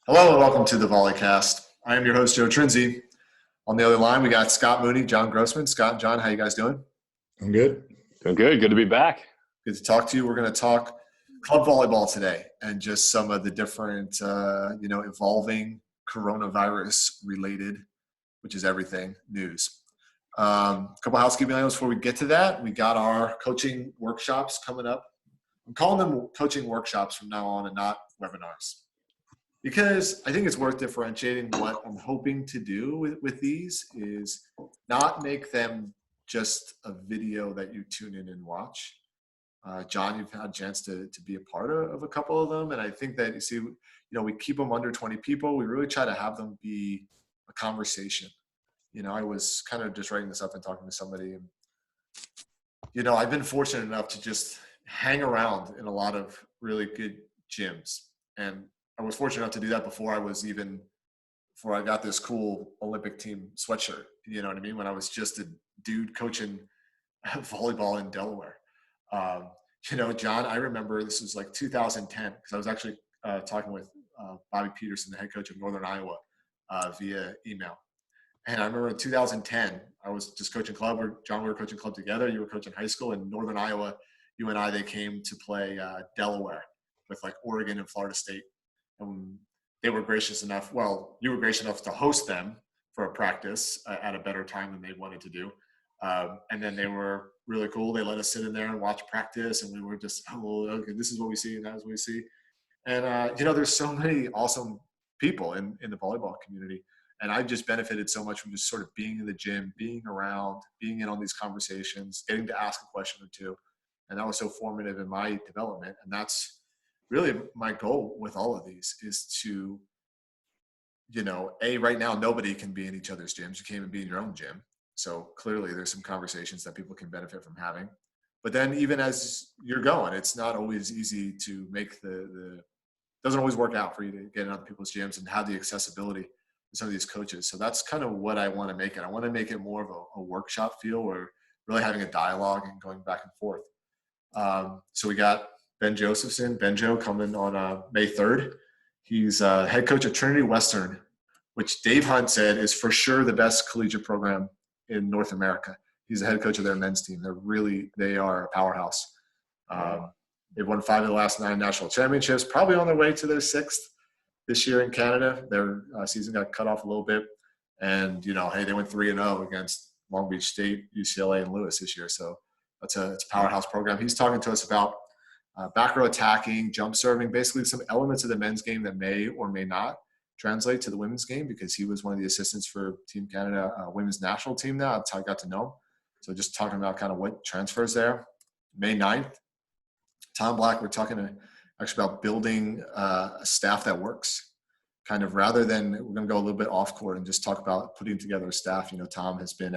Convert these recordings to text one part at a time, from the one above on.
Hello and welcome to the Volleycast. I am your host, Joe Trinzi. On the other line, we got Scott Mooney, John Grossman. Scott and John, how you guys doing? I'm good. Doing good. Good to be back. Good to talk to you. We're going to talk club volleyball today and just some of the different, evolving coronavirus-related, which is everything, news. A couple housekeeping items before we get to that. We got our coaching workshops coming up. I'm calling them coaching workshops from now on and not webinars, because I think it's worth differentiating. What I'm hoping to do with these is not make them just a video that you tune in and watch. John, you've had a chance to be a part of a couple of them. And I think that, we keep them under 20 people. We really try to have them be a conversation. I was kind of just writing this up and talking to somebody. And, I've been fortunate enough to just hang around in a lot of really good gyms. And I was fortunate enough to do that before I got this cool Olympic team sweatshirt. You know what I mean? When I was just a dude coaching volleyball in Delaware. John, I remember this was like 2010 because I was actually talking with Bobby Peterson, the head coach of Northern Iowa, via email. And I remember in 2010, I was just coaching club. John, we were coaching club together. You were coaching high school in Northern Iowa. You and I, they came to play Delaware with like Oregon and Florida State. And they were gracious enough. Well, you were gracious enough to host them for a practice at a better time than they wanted to do. And then they were really cool. They let us sit in there and watch practice. And we were just, okay, this is what we see and that is what we see. And, there's so many awesome people in the volleyball community. And I've just benefited so much from just sort of being in the gym, being around, being in on these conversations, getting to ask a question or two. And that was so formative in my development. And that's really my goal with all of these is to, right now, nobody can be in each other's gyms. You can't even be in your own gym. So clearly there's some conversations that people can benefit from having. But then even as you're going, it's not always easy to make doesn't always work out for you to get in other people's gyms and have the accessibility to some of these coaches. So that's kind of what I want to make it. I want to make it more of a workshop feel where really having a dialogue and going back and forth. So we got Ben Josephson, Benjo, coming on May 3rd. He's head coach at Trinity Western, which Dave Hunt said is for sure the best collegiate program in North America. He's the head coach of their men's team. They are a powerhouse. They've won 5 of the last 9 national championships, probably on their way to their 6th this year in Canada. Their season got cut off a little bit. And, they went 3-0 against Long Beach State, UCLA, and Lewis this year. So it's a powerhouse program. He's talking to us about back row attacking, jump serving, basically some elements of the men's game that may or may not translate to the women's game, because he was one of the assistants for Team Canada women's national team now. That's how I got to know him. So just talking about kind of what transfers there. May 9th, Tom Black, we're talking actually about building a staff that works. Kind of rather than, we're going to go a little bit off court and just talk about putting together a staff. Tom has been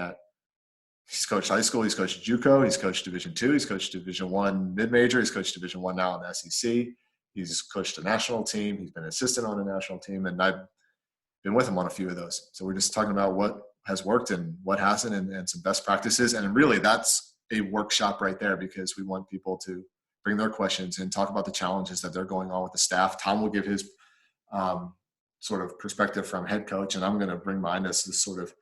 he's coached high school, he's coached JUCO, he's coached Division II, he's coached Division I mid-major, he's coached Division I now in the SEC. He's coached a national team, he's been an assistant on a national team, and I've been with him on a few of those. So we're just talking about what has worked and what hasn't, and some best practices. And really that's a workshop right there, because we want people to bring their questions and talk about the challenges that they're going on with the staff. Tom will give his sort of perspective from head coach, and I'm going to bring mine as this sort of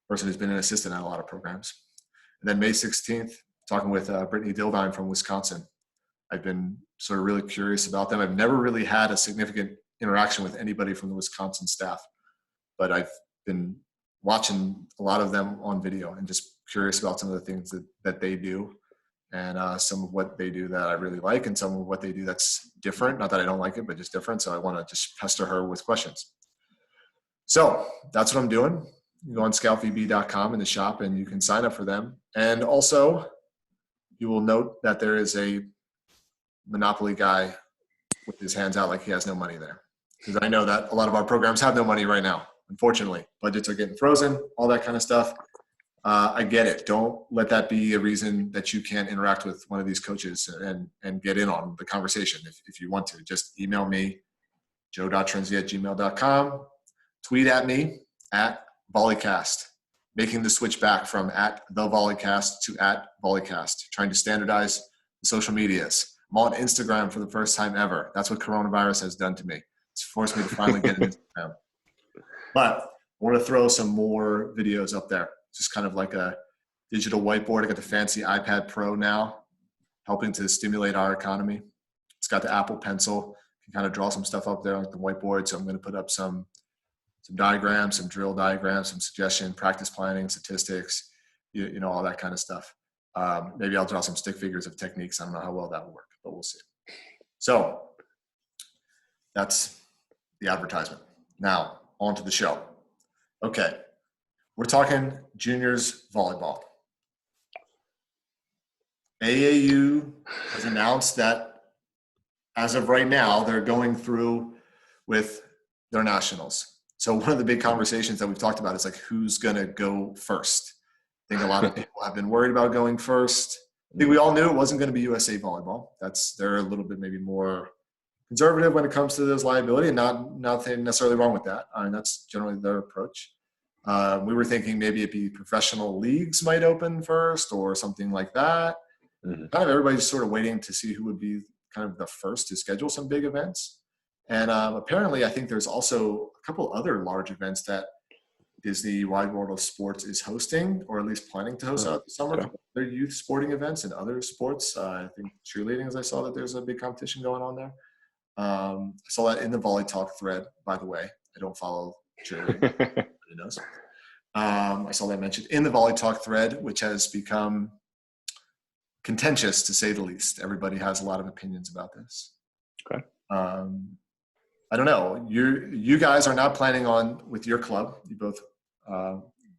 person who's been an assistant at a lot of programs. And then May 16th, talking with Brittany Dildine from Wisconsin. I've been sort of really curious about them. I've never really had a significant interaction with anybody from the Wisconsin staff, but I've been watching a lot of them on video and just curious about some of the things that they do, and some of what they do that I really like, and some of what they do that's different. Not that I don't like it, but just different. So I want to just pester her with questions. So that's what I'm doing. You go on scoutvb.com in the shop and you can sign up for them. And also you will note that there is a Monopoly guy with his hands out like he has no money there. Because I know that a lot of our programs have no money right now. Unfortunately, budgets are getting frozen, all that kind of stuff. I get it. Don't let that be a reason that you can't interact with one of these coaches and get in on the conversation if you want to. Just email me, joe.trinzi@gmail.com. Tweet at me @volleycast, making the switch back from @thevolleycast to @volleycast, trying to standardize the social medias. I'm on Instagram for the first time ever. That's what coronavirus has done to me. It's forced me to finally get into Instagram. But I want to throw some more videos up there. Just kind of like a digital whiteboard. I got the fancy iPad Pro now, helping to stimulate our economy. It's got the Apple Pencil. You can kind of draw some stuff up there on the whiteboard. So I'm going to put up some diagrams, some drill diagrams, some suggestion, practice planning, statistics, you know, all that kind of stuff. Maybe I'll draw some stick figures of techniques. I don't know how well that will work, but we'll see. So that's the advertisement. Now, on to the show. Okay, we're talking juniors volleyball. AAU has announced that as of right now, they're going through with their nationals. So one of the big conversations that we've talked about is like, who's going to go first? I think a lot of people have been worried about going first. I think we all knew it wasn't going to be USA Volleyball. They're a little bit maybe more conservative when it comes to this liability, and nothing necessarily wrong with that. I mean, that's generally their approach. We were thinking maybe it'd be professional leagues might open first or something like that. Mm-hmm. Kind of everybody's sort of waiting to see who would be kind of the first to schedule some big events. And apparently, I think there's also a couple other large events that Disney Wide World of Sports is hosting, or at least planning to host out this summer. Okay. Their youth sporting events and other sports. I think cheerleading, as I saw that there's a big competition going on there. I saw that in the Volley Talk thread, by the way. I don't follow cheerleading. Nobody knows. I saw that mentioned in the Volley Talk thread, which has become contentious, to say the least. Everybody has a lot of opinions about this. Okay. I don't know. You guys are not planning on, with your club, you both,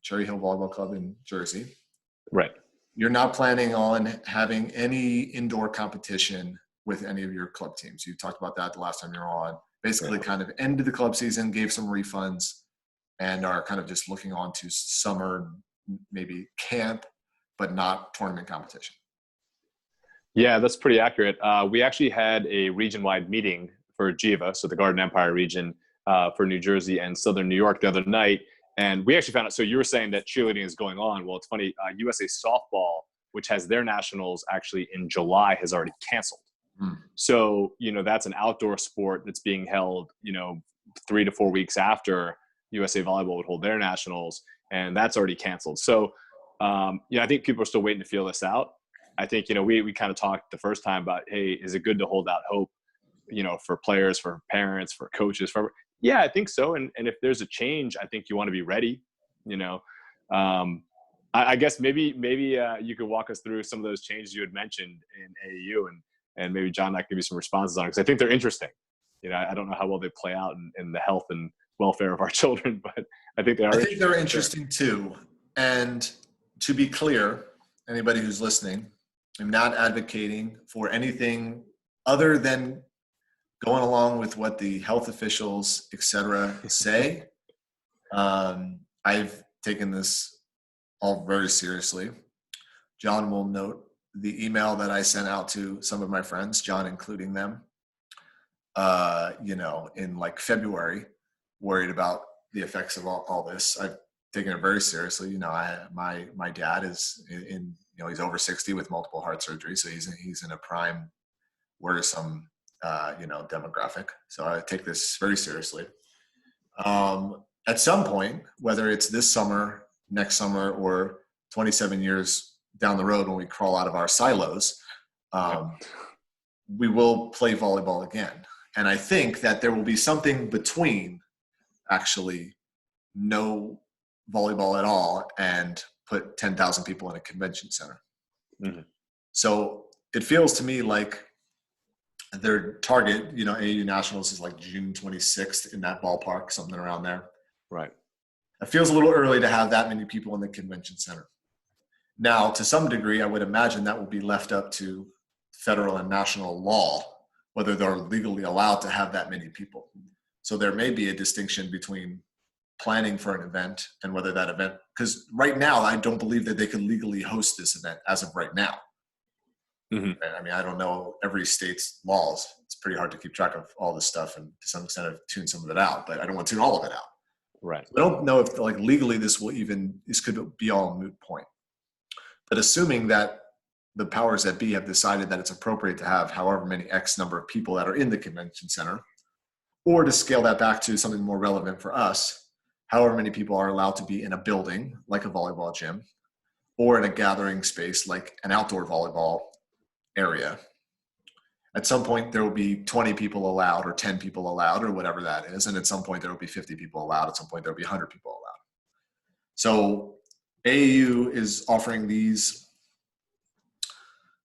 Cherry Hill Volleyball Club in Jersey. Right. You're not planning on having any indoor competition with any of your club teams. You talked about that the last time you were on. Basically kind of ended the club season, gave some refunds, and are kind of just looking on to summer, maybe camp, but not tournament competition. Yeah, that's pretty accurate. We actually had a region-wide meeting for GIVA, so the Garden Empire region, for New Jersey and Southern New York the other night. And we actually found out, so you were saying that cheerleading is going on. Well, it's funny, USA Softball, which has their nationals actually in July, has already canceled. So, you know, that's an outdoor sport that's being held, you know, 3 to 4 weeks after USA Volleyball would hold their nationals, and that's already canceled. So, yeah, I think people are still waiting to feel this out. I think, you know, we kind of talked the first time about, hey, is it good to hold out hope, you know, for players, for parents, for coaches, yeah, I think so. And if there's a change, I think you want to be ready, you know. I guess maybe you could walk us through some of those changes you had mentioned in AAU, and maybe John, I could give you some responses on it, because I think they're interesting. You know, I don't know how well they play out in the health and welfare of our children, but I think they are. I think they're interesting too. And to be clear, anybody who's listening, I'm not advocating for anything other than going along with what the health officials, et cetera, say. I've taken this all very seriously. John will note the email that I sent out to some of my friends, John including them, you know, in like February, worried about the effects of all this. I've taken it very seriously. You know, my dad is in, you know, he's over 60 with multiple heart surgery. So he's in a prime, worrisome, you know, demographic. So I take this very seriously. At some point, whether it's this summer, next summer, or 27 years down the road when we crawl out of our silos, we will play volleyball again. And I think that there will be something between actually no volleyball at all and put 10,000 people in a convention center. Mm-hmm. So it feels to me like their target, you know, AAU Nationals is like June 26th, in that ballpark, something around there. Right. It feels a little early to have that many people in the convention center. Now, to some degree, I would imagine that will be left up to federal and national law, whether they're legally allowed to have that many people. So there may be a distinction between planning for an event and whether that event, because right now, I don't believe that they could legally host this event as of right now. Mm-hmm. I mean, I don't know every state's laws. It's pretty hard to keep track of all this stuff, and to some extent I've tuned some of it out, but I don't want to tune all of it out. Right. I don't know if like legally this could be all a moot point. But assuming that the powers that be have decided that it's appropriate to have however many X number of people that are in the convention center, Or to scale that back to something more relevant for us, however many people are allowed to be in a building, like a volleyball gym, or in a gathering space, like an outdoor volleyball area. At some point, there will be 20 people allowed or 10 people allowed or whatever that is. And at some point, there will be 50 people allowed. At some point, there will be 100 people allowed. So AAU is offering these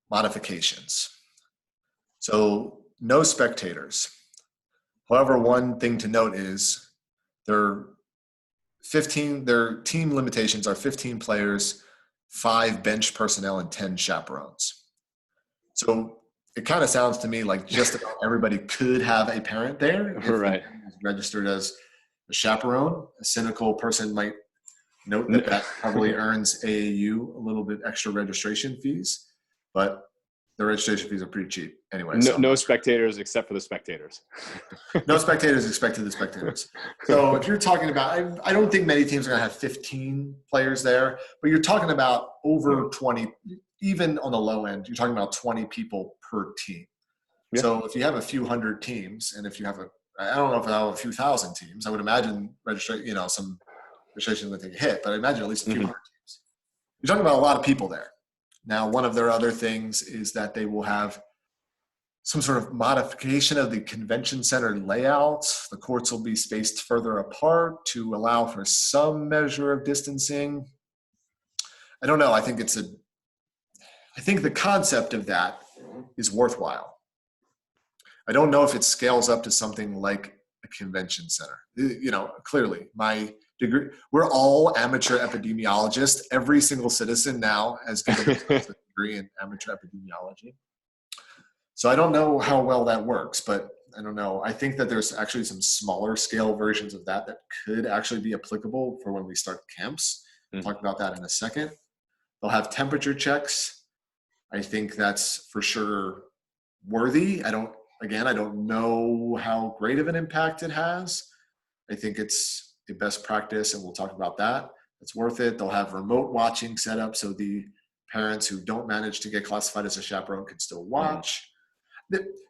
modifications. So no spectators. However, one thing to note is their team limitations are 15 players, 5 bench personnel, and 10 chaperones. So it kind of sounds to me like just about everybody could have a parent there. If Right. registered as a chaperone. A cynical person might note that probably earns AAU a little bit extra registration fees, but the registration fees are pretty cheap anyway. No spectators except for the spectators. No spectators except for the spectators. So if you're talking about, I don't think many teams are going to have 15 players there, but you're talking about over 20, even on the low end, you're talking about 20 people per team. Yeah. So if you have a few hundred teams, and if you have I don't know if I have a few thousand teams, I would imagine some registration would take a hit, but I imagine at least a few hundred teams. You're talking about a lot of people there. Now, one of their other things is that they will have some sort of modification of the convention center layout. The courts will be spaced further apart to allow for some measure of distancing. I don't know. I think the concept of that is worthwhile. I don't know if it scales up to something like a convention center. Clearly, my degree, we're all amateur epidemiologists. Every single citizen now has given a degree in amateur epidemiology. So I don't know how well that works, but I don't know. I think that there's actually some smaller scale versions of that could actually be applicable for when we start camps. We'll talk about that in a second. They'll have temperature checks. I think that's for sure worthy. I don't know how great of an impact it has. I think it's the best practice, and we'll talk about that. It's worth it. They'll have remote watching set up so the parents who don't manage to get classified as a chaperone can still watch.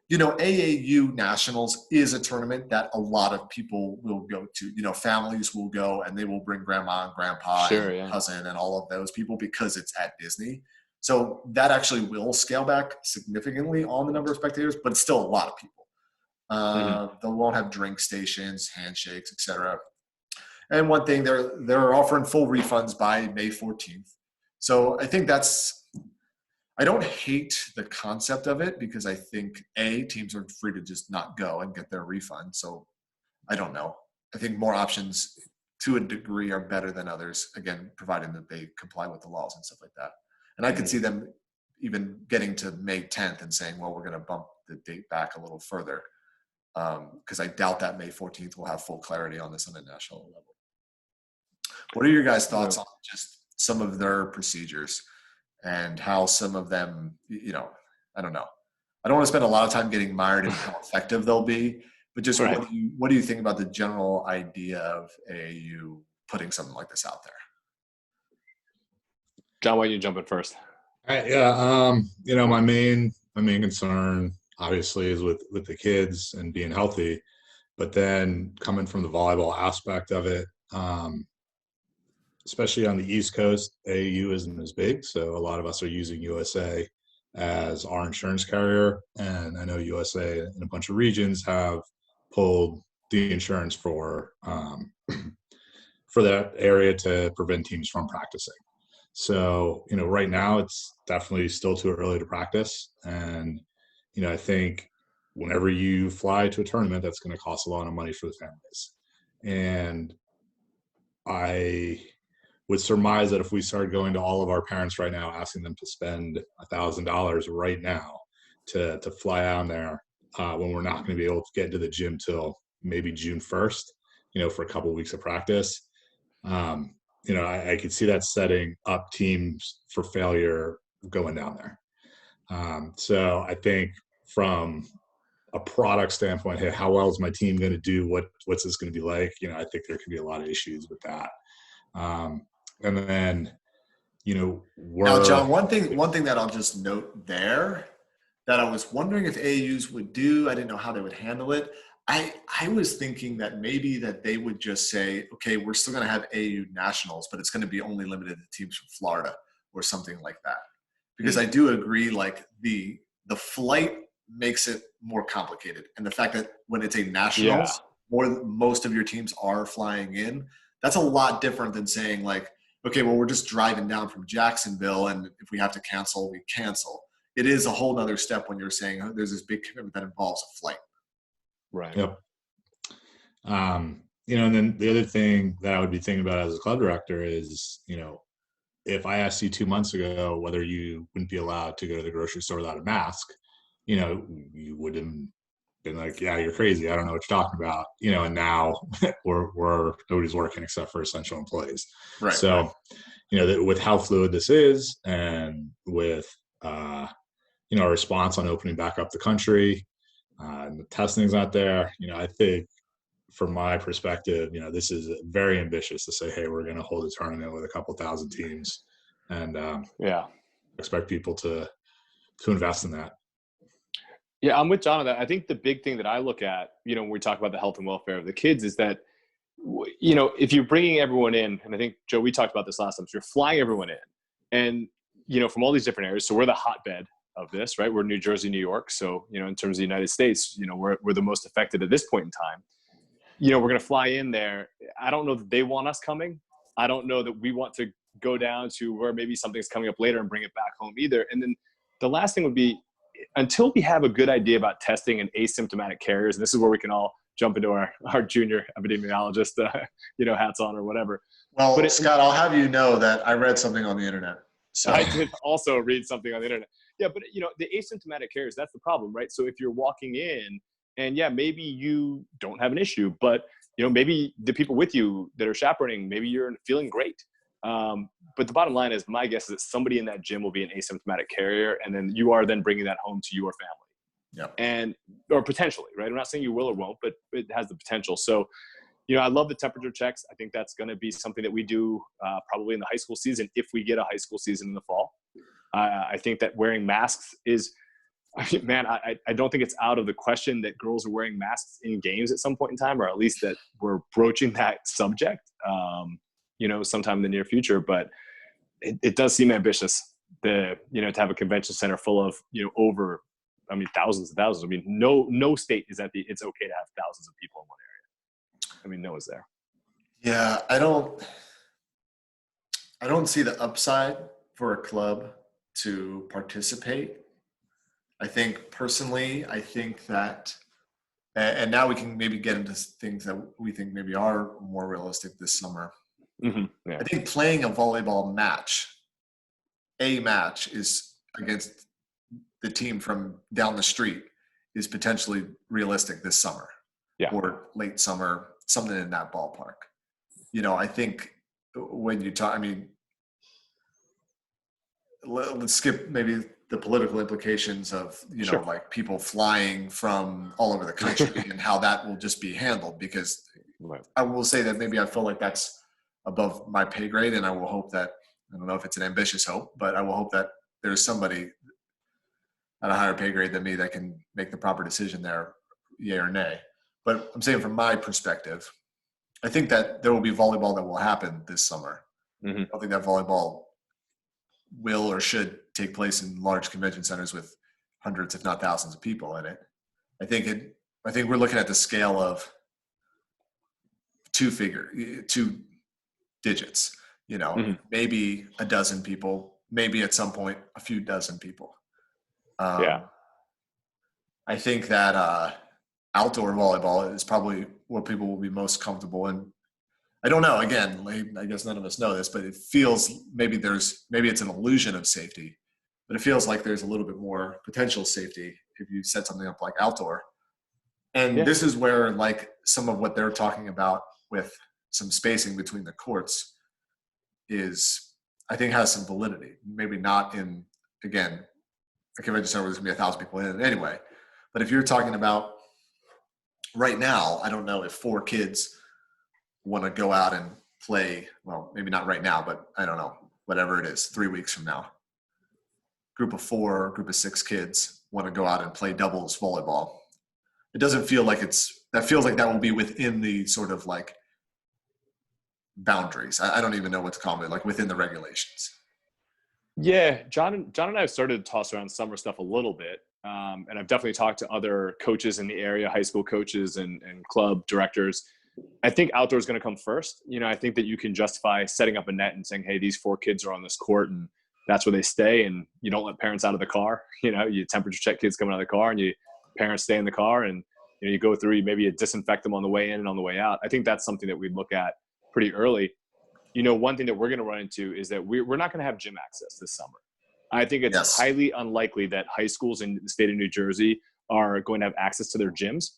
AAU Nationals is a tournament that a lot of people will go to. Families will go, and they will bring grandma and grandpa and cousin and all of those people because it's at Disney. So that actually will scale back significantly on the number of spectators, but it's still a lot of people. They won't have drink stations, handshakes, etc. And one thing, they're offering full refunds by May 14th. So I think I don't hate the concept of it because I think teams are free to just not go and get their refund. So I don't know. I think more options to a degree are better than others, again, providing that they comply with the laws and stuff like that. And I could see them even getting to May 10th and saying, well, we're going to bump the date back a little further, because I doubt that May 14th will have full clarity on this on a national level. What are your guys' thoughts on just some of their procedures and how some of them, I don't know. I don't want to spend a lot of time getting mired in how effective they'll be, but just what do you think about the general idea of AAU putting something like this out there? John, why don't you jump in first? My main concern obviously is with the kids and being healthy, but then coming from the volleyball aspect of it, especially on the East Coast, AAU isn't as big, so a lot of us are using USA as our insurance carrier, and I know USA in a bunch of regions have pulled the insurance for that area to prevent teams from practicing. So, right now it's definitely still too early to practice. And, I think whenever you fly to a tournament, that's going to cost a lot of money for the families. And I would surmise that if we started going to all of our parents right now, asking them to spend $1,000 right now to fly down there, when we're not going to be able to get into the gym till maybe June 1st, for a couple of weeks of practice, I could see that setting up teams for failure going down there. So I think from a product standpoint, hey, how well is my team going to do? What's this going to be like? I think there could be a lot of issues with that. And then, now, John, one thing that I'll just note there that I was wondering if AAUs would do, I didn't know how they would handle it. I was thinking that maybe that they would just say, okay, we're still going to have AAU nationals, but it's going to be only limited to teams from Florida or something like that. Because I do agree, like the flight makes it more complicated, and the fact that when it's a nationals, most of your teams are flying in. That's a lot different than saying like, okay, well, we're just driving down from Jacksonville, and if we have to cancel, we cancel. It is a whole nother step when you're saying, oh, there's this big commitment that involves a flight. Right. Yep. And then the other thing that I would be thinking about as a club director is, if I asked you 2 months ago whether you wouldn't be allowed to go to the grocery store without a mask, you would have been like, yeah, you're crazy. I don't know what you're talking about. And now we're nobody's working except for essential employees. Right. So, with how fluid this is, and with our response on opening back up the country, and the testing's not there, I think from my perspective, this is very ambitious to say, hey, we're going to hold a tournament with a couple thousand teams, and expect people to invest in that. Yeah, I'm with John on that. I think the big thing that I look at, when we talk about the health and welfare of the kids, is that, if you're bringing everyone in, and I think, Joe, we talked about this last time, so you're flying everyone in, and, from all these different areas. So we're the hotbed of this, right? We're New Jersey, New York. So, in terms of the United States, we're the most affected at this point in time. We're going to fly in there. I don't know that they want us coming. I don't know that we want to go down to where maybe something's coming up later and bring it back home either. And then the last thing would be, until we have a good idea about testing and asymptomatic carriers, and this is where we can all jump into our junior epidemiologist, hats on or whatever. Well, Scott, I'll have you know that I read something on the internet. So I did also read something on the internet. Yeah, but the asymptomatic carriers, that's the problem, right? So if you're walking in and maybe you don't have an issue, but maybe the people with you that are chaperoning, maybe you're feeling great. But the bottom line is, my guess is that somebody in that gym will be an asymptomatic carrier, and then you are then bringing that home to your family. Yeah. Or potentially, right? I'm not saying you will or won't, but it has the potential. So, I love the temperature checks. I think that's going to be something that we do probably in the high school season, if we get a high school season in the fall. I think that wearing masks is, man, I don't think it's out of the question that girls are wearing masks in games at some point in time, or at least that we're broaching that subject, sometime in the near future. But it does seem ambitious to have a convention center full of, over, thousands and thousands. No state is it's okay to have thousands of people in one area. No one's there. Yeah, I don't see the upside for a club to participate. I think personally, that, and now we can maybe get into things that we think maybe are more realistic this summer. Mm-hmm. Yeah. I think playing a volleyball match is against the team from down the street is potentially realistic this summer, or late summer, something in that ballpark. I think when you talk, let's skip maybe the political implications of, Sure. like people flying from all over the country and how that will just be handled, because Right. I will say that maybe I feel like that's above my pay grade, and I will hope that, I don't know if it's an ambitious hope, but I will hope that there's somebody at a higher pay grade than me that can make the proper decision there, yay or nay. But I'm saying from my perspective, I think that there will be volleyball that will happen this summer. Mm-hmm. I don't think that volleyball will or should take place in large convention centers with hundreds, if not thousands of people in it. I think we're looking at the scale of two digits, Mm-hmm. maybe a dozen people, maybe at some point a few dozen people. I think that outdoor volleyball is probably what people will be most comfortable in. I don't know. Again, I guess none of us know this, but it feels maybe it's an illusion of safety, but it feels like there's a little bit more potential safety if you set something up like outdoor. And this is where, like, some of what they're talking about with some spacing between the courts is, I think, has some validity. Maybe not in, again, a convention center where there's going to be 1,000 people in it anyway. But if you're talking about right now, I don't know if 4 kids want to go out and play, well, maybe not right now, but I don't know, whatever it is, 3 weeks from now. Group of 4, group of 6 kids want to go out and play doubles volleyball. It doesn't feel like it's that feels like that will be within the sort of like boundaries. I don't even know what to call it, like within the regulations. Yeah, John and I have started to toss around summer stuff a little bit. And I've definitely talked to other coaches in the area, high school coaches and club directors. I think outdoor is going to come first. I think that you can justify setting up a net and saying, hey, these 4 kids are on this court and that's where they stay. And you don't let parents out of the car. You temperature check kids coming out of the car and parents stay in the car and, you go through, maybe you disinfect them on the way in and on the way out. I think that's something that we'd look at pretty early. One thing that we're going to run into is that we're not going to have gym access this summer. I think it's highly unlikely that high schools in the state of New Jersey are going to have access to their gyms.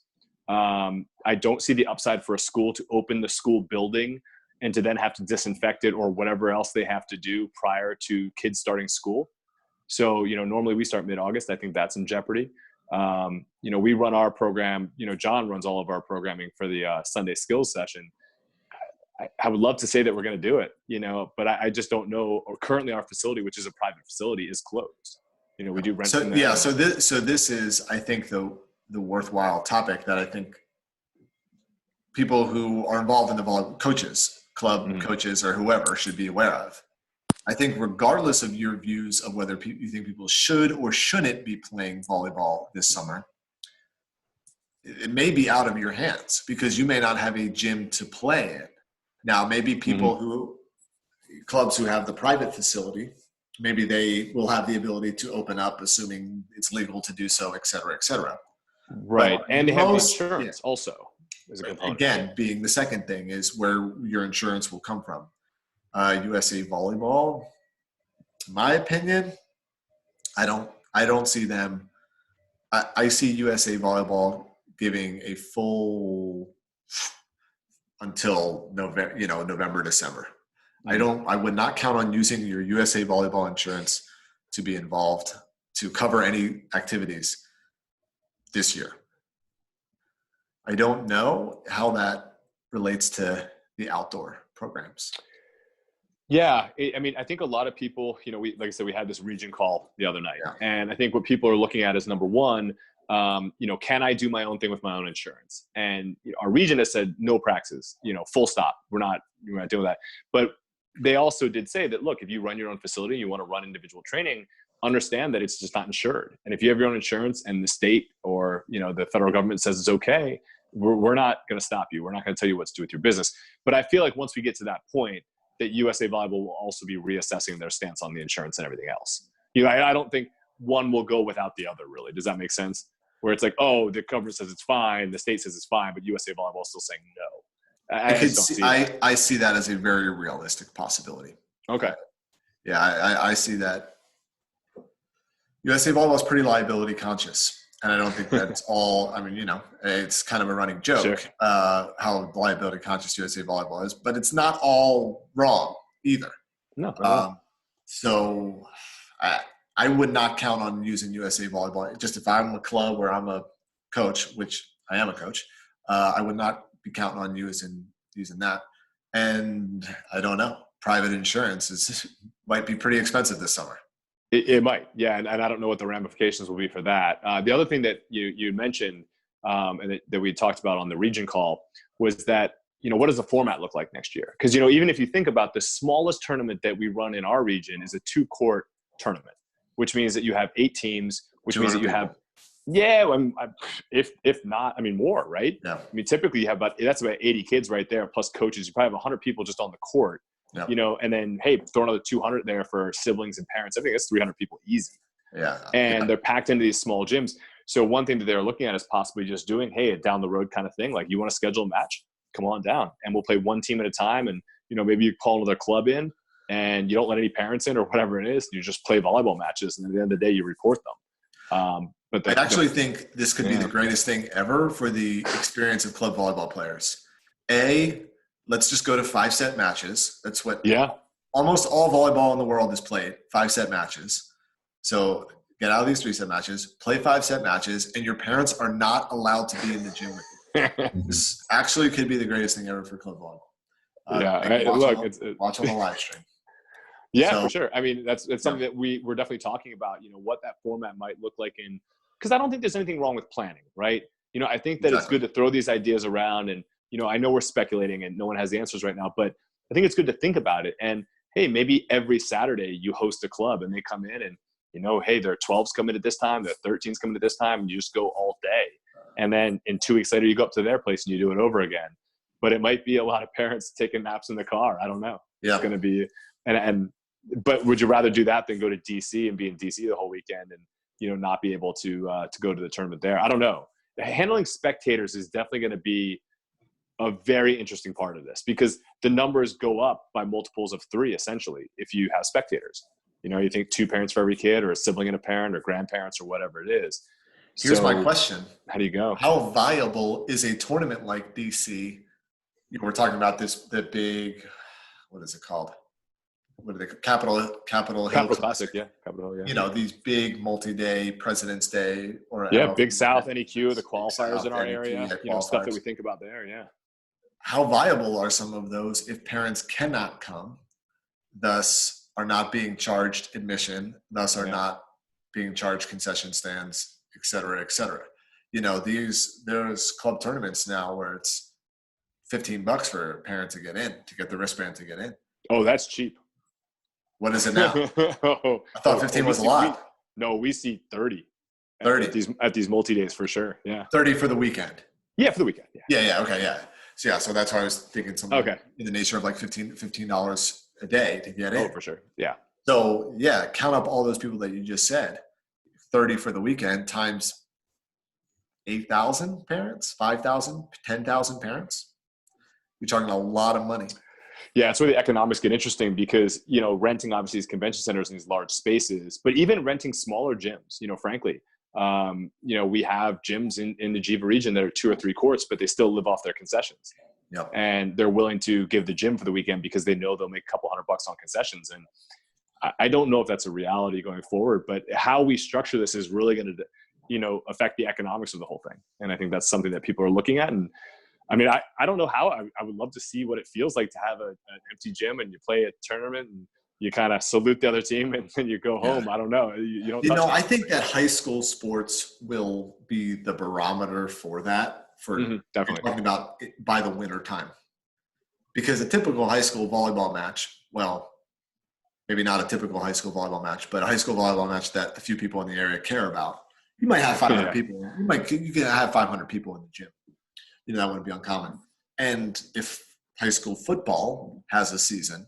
I don't see the upside for a school to open the school building and to then have to disinfect it or whatever else they have to do prior to kids starting school. So, normally we start mid-August. I think that's in jeopardy. We run our program, John runs all of our programming for the Sunday skills session. I would love to say that we're going to do it, but I just don't know. Or currently our facility, which is a private facility, is closed. We do rent. So this is, I think, the worthwhile topic that I think people who are involved in the volleyball coaches, club coaches, or whoever should be aware of. I think regardless of your views of whether you think people should or shouldn't be playing volleyball this summer, it may be out of your hands because you may not have a gym to play in. Now, maybe people clubs who have the private facility, maybe they will have the ability to open up, assuming it's legal to do so, et cetera, et cetera. Right. But and they have insurance also. Is a component. Again, being the second thing is where your insurance will come from. USA Volleyball, in my opinion, I don't see them. I see USA Volleyball giving a full until November, December. I would not count on using your USA Volleyball insurance to be involved to cover any activities this year. I don't know how that relates to the outdoor programs. Yeah. I think a lot of people, like I said, we had this region call the other night. Yeah. And I think what people are looking at is number one, can I do my own thing with my own insurance? And our region has said no practices, full stop. We're not doing that. But they also did say that, look, if you run your own facility and you want to run individual training, understand that it's just not insured. And if you have your own insurance and the state or, the federal government says it's okay, we're not going to stop you. We're not going to tell you what to do with your business. But I feel like once we get to that point, that USA Volleyball will also be reassessing their stance on the insurance and everything else. I don't think one will go without the other, really. Does that make sense? Where it's like, oh, the government says it's fine, the state says it's fine, but USA Volleyball is still saying no. I see that as a very realistic possibility. Okay. Yeah, I see that. USA Volleyball is pretty liability conscious. And I don't think that's all. It's kind of a running joke, sure, how liability conscious USA Volleyball is, but it's not all wrong either. No. So I would not count on using USA Volleyball. Just if I'm a club or I'm a coach, which I am a coach, I would not be counting on using that. And I don't know. Private insurance might be pretty expensive this summer. It might, yeah, and I don't know what the ramifications will be for that. The other thing that you mentioned and that we talked about on the region call was that, what does the format look like next year? Because, even if you think about the smallest tournament that we run in our region is a 2-court tournament, which means that you have 8 teams, which means that you have, if not, more, right? Yeah. Typically you have that's about 80 kids right there, plus coaches. You probably have 100 people just on the court. Yep. And then, hey, throw another 200 there for siblings and parents. I think that's 300 people easy. Yeah. And they're packed into these small gyms. So one thing that they're looking at is possibly just doing, hey, a down the road kind of thing. Like, you want to schedule a match? Come on down. And we'll play one team at a time. And, maybe you call another club in and you don't let any parents in or whatever it is. You just play volleyball matches. And at the end of the day, you report them. But I actually think this could be the greatest thing ever for the experience of club volleyball players. Let's just go to 5-set matches. That's what almost all volleyball in the world is played, 5-set matches. So get out of these 3-set matches, play 5-set matches, and your parents are not allowed to be in the gym with you. This actually could be the greatest thing ever for club volleyball. Watch on the live stream. Yeah, for sure. That's something that we're definitely talking about, what that format might look like because I don't think there's anything wrong with planning, right? I think that Exactly. it's good to throw these ideas around, and, I know we're speculating and no one has the answers right now, but I think it's good to think about it. And hey, maybe every Saturday you host a club and they come in and, hey, their 12s coming at this time, their 13s coming at this time, and you just go all day. And then in 2 weeks later, you go up to their place and you do it over again. But it might be a lot of parents taking naps in the car. I don't know. Yeah. It's going to be, but would you rather do that than go to DC and be in DC the whole weekend and, not be able to go to the tournament there? I don't know. Handling spectators is definitely going to be a very interesting part of this, because the numbers go up by multiples of 3, essentially, if you have spectators. You think 2 parents for every kid, or a sibling and a parent, or grandparents, or whatever it is. Here's my question. How do you go? How viable is a tournament like DC? We're talking about the big, what is it called? What are they? Capitol Hill Classic, yeah. Capitol Hill, yeah. These big multi-day President's Day, or Big South, NEQ, the qualifiers South, in our NEQ, area, yeah, stuff that we think about there, yeah. How viable are some of those if parents cannot come, thus are not being charged admission, thus are not being charged concession stands, et cetera, et cetera? There's club tournaments now where it's $15 for a parent to get the wristband to get in. Oh, that's cheap. What is it now? I thought 15 was a lot. We see 30. 30 at these multi-days for sure. Yeah. 30 for the weekend. Yeah, for the weekend. Yeah. Okay. Yeah. So that's why I was thinking something in the nature of like $15 a day to get in. Oh, for sure. Yeah. So yeah, count up all those people that you just said. 30 for the weekend times 8,000 parents, 5,000, 10,000 parents. You're talking a lot of money. Yeah, it's where the economics get interesting, because, renting obviously these convention centers in these large spaces, but even renting smaller gyms, frankly, we have gyms in the Jiva region that are 2 or 3 courts, but they still live off their concessions. Yep. And they're willing to give the gym for the weekend because they know they'll make a couple $100 on concessions. And I don't know if that's a reality going forward, but how we structure this is really going to, affect the economics of the whole thing. And I think that's something that people are looking at. And I mean, I don't know how. I would love to see what it feels like to have an empty gym and you play a tournament and you kind of salute the other team and then you go home. I don't know. You don't. I think that high school sports will be the barometer for that. Definitely talking about it by the winter time, because a typical high school volleyball match, well, maybe not a typical high school volleyball match, but a high school volleyball match that a few people in the area care about, you might have 500 people. You can have 500 people in the gym. That wouldn't be uncommon. And if high school football has a season,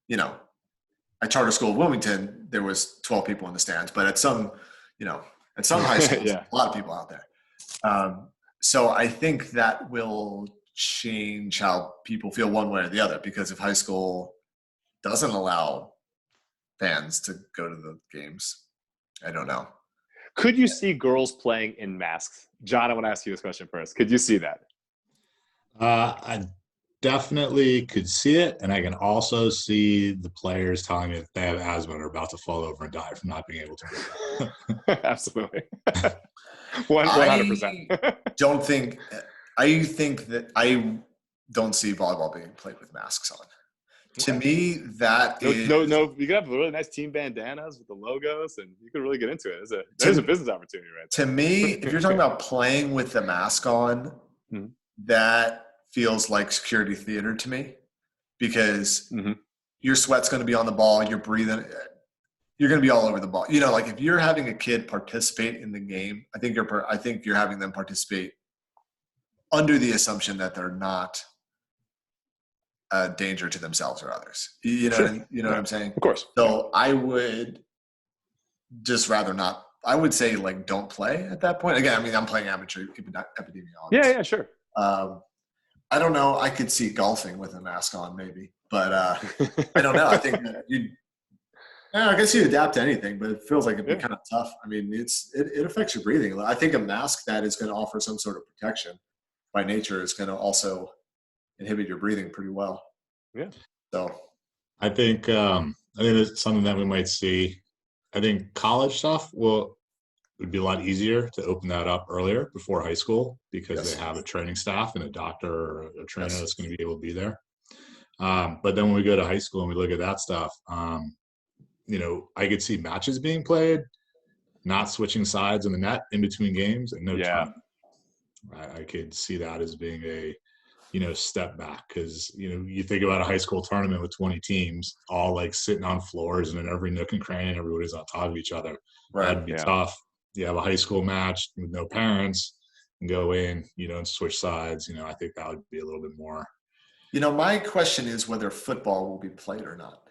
at Charter School of Wilmington, there was 12 people in the stands, but at some high schools, a lot of people out there. So I think that will change how people feel one way or the other, because if high school doesn't allow fans to go to the games, I don't know. Could you see girls playing in masks? John, I want to ask you this question first. Could you see that? I definitely could see it, and I can also see the players telling me that they have asthma and are about to fall over and die from not being able to breathe. Absolutely. 100%. I don't see volleyball being played with masks on. To me, that is no. You could have really nice team bandanas with the logos, and you could really get into it. There's a business opportunity, right? To me, if you're talking about playing with the mask on, that feels like security theater to me, because your sweat's going to be on the ball, you're breathing, you're going to be all over the ball. Like if you're having a kid participate in the game, I think you're having them participate under the assumption that they're not a danger to themselves or others. What I'm saying? Of course. So I would just rather not. I would say don't play at that point. Again, I mean, I'm playing amateur epidemiologist. Yeah, sure. I don't know. I could see golfing with a mask on, maybe, but I don't know. I think I guess you adapt to anything, but it feels like it'd be kind of tough. I mean, it affects your breathing. I think a mask that is going to offer some sort of protection by nature is going to also inhibit your breathing pretty well. Yeah. So I think it's something that we might see. I think college stuff would be a lot easier to open that up earlier before high school, because they have a training staff and a doctor or a trainer that's going to be able to be there. But then when we go to high school and we look at that stuff, I could see matches being played, not switching sides in the net in between games and no Yeah. tournament. I could see that as being a, step back, because, you think about a high school tournament with 20 teams all like sitting on floors and in every nook and cranny and everybody's on top of each other. Right. That'd be Yeah. tough. You have a high school match with no parents and go in, and switch sides. I think that would be a little bit more. My question is whether football will be played or not.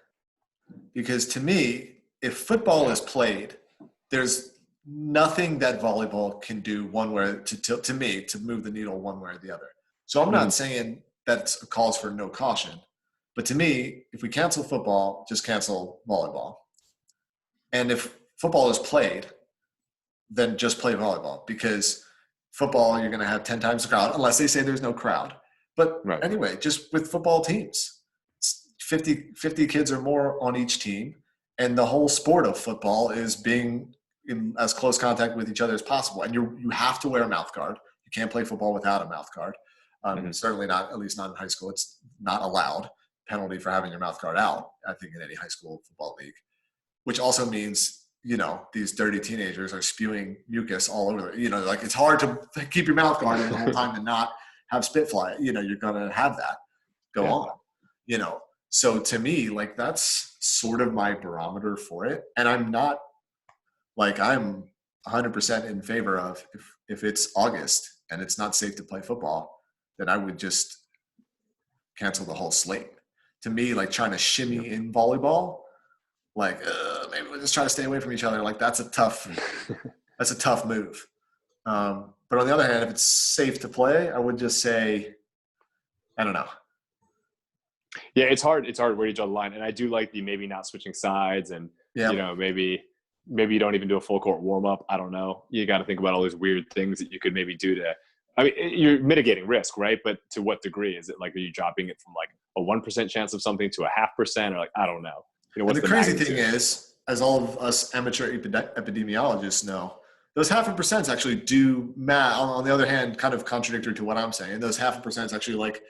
Because to me, if football is played, there's nothing that volleyball can do one way to me to move the needle one way or the other. So I'm not saying that calls for no caution, but to me, if we cancel football, just cancel volleyball. And if football is played, then just play volleyball, because football, you're going to have 10 times the crowd, unless they say there's no crowd. But anyway, just with football teams, 50 kids or more on each team. And the whole sport of football is being in as close contact with each other as possible. And you have to wear a mouth guard. You can't play football without a mouth guard. Certainly not, at least not in high school. It's not allowed. Penalty for having your mouth guard out, I think, in any high school football league, which also means, these dirty teenagers are spewing mucus all over. Like it's hard to keep your mouth guard in the whole time and not have spit fly. You're going to have that go on, So to me, like, that's sort of my barometer for it. And I'm not like, I'm 100% in favor of if it's August and it's not safe to play football, then I would just cancel the whole slate. To me, like, trying to shimmy in volleyball, like, maybe we'll just try to stay away from each other. Like, that's a tough move. But on the other hand, if it's safe to play, I would just say, I don't know. Yeah, it's hard where you draw the line. And I do like the maybe not switching sides, and maybe you don't even do a full court warm up. I don't know. You got to think about all these weird things that you could maybe do to. I mean, you're mitigating risk, right? But to what degree? Is it like, are you dropping it from like a 1% chance of something to a 0.5%, or like, I don't know. What's the crazy thing is, as all of us amateur epidemiologists know, those 0.5% actually do matter. On the other hand, kind of contradictory to what I'm saying, those 0.5% actually, like,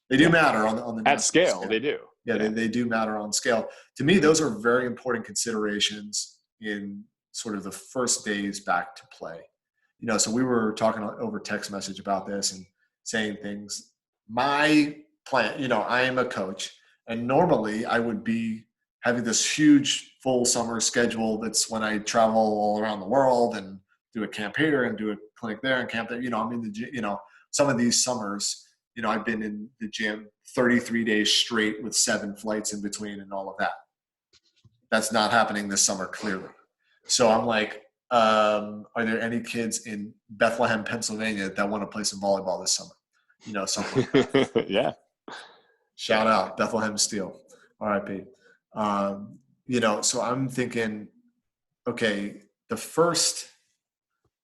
they do matter on the at scale. They do. Yeah, they do matter on scale. To me, those are very important considerations in sort of the first days back to play. So we were talking over text message about this and saying things. My plan, I am a coach, and normally I would be having this huge full summer schedule. That's when I travel all around the world and do a camp here and do a clinic there and camp there. I'm in the, some of these summers, I've been in the gym 33 days straight with 7 flights in between and all of that. That's not happening this summer, clearly. So I'm like, are there any kids in Bethlehem, Pennsylvania that want to play some volleyball this summer? Something like that. Yeah. Shout out Bethlehem Steel, RIP. So I'm thinking, okay, the first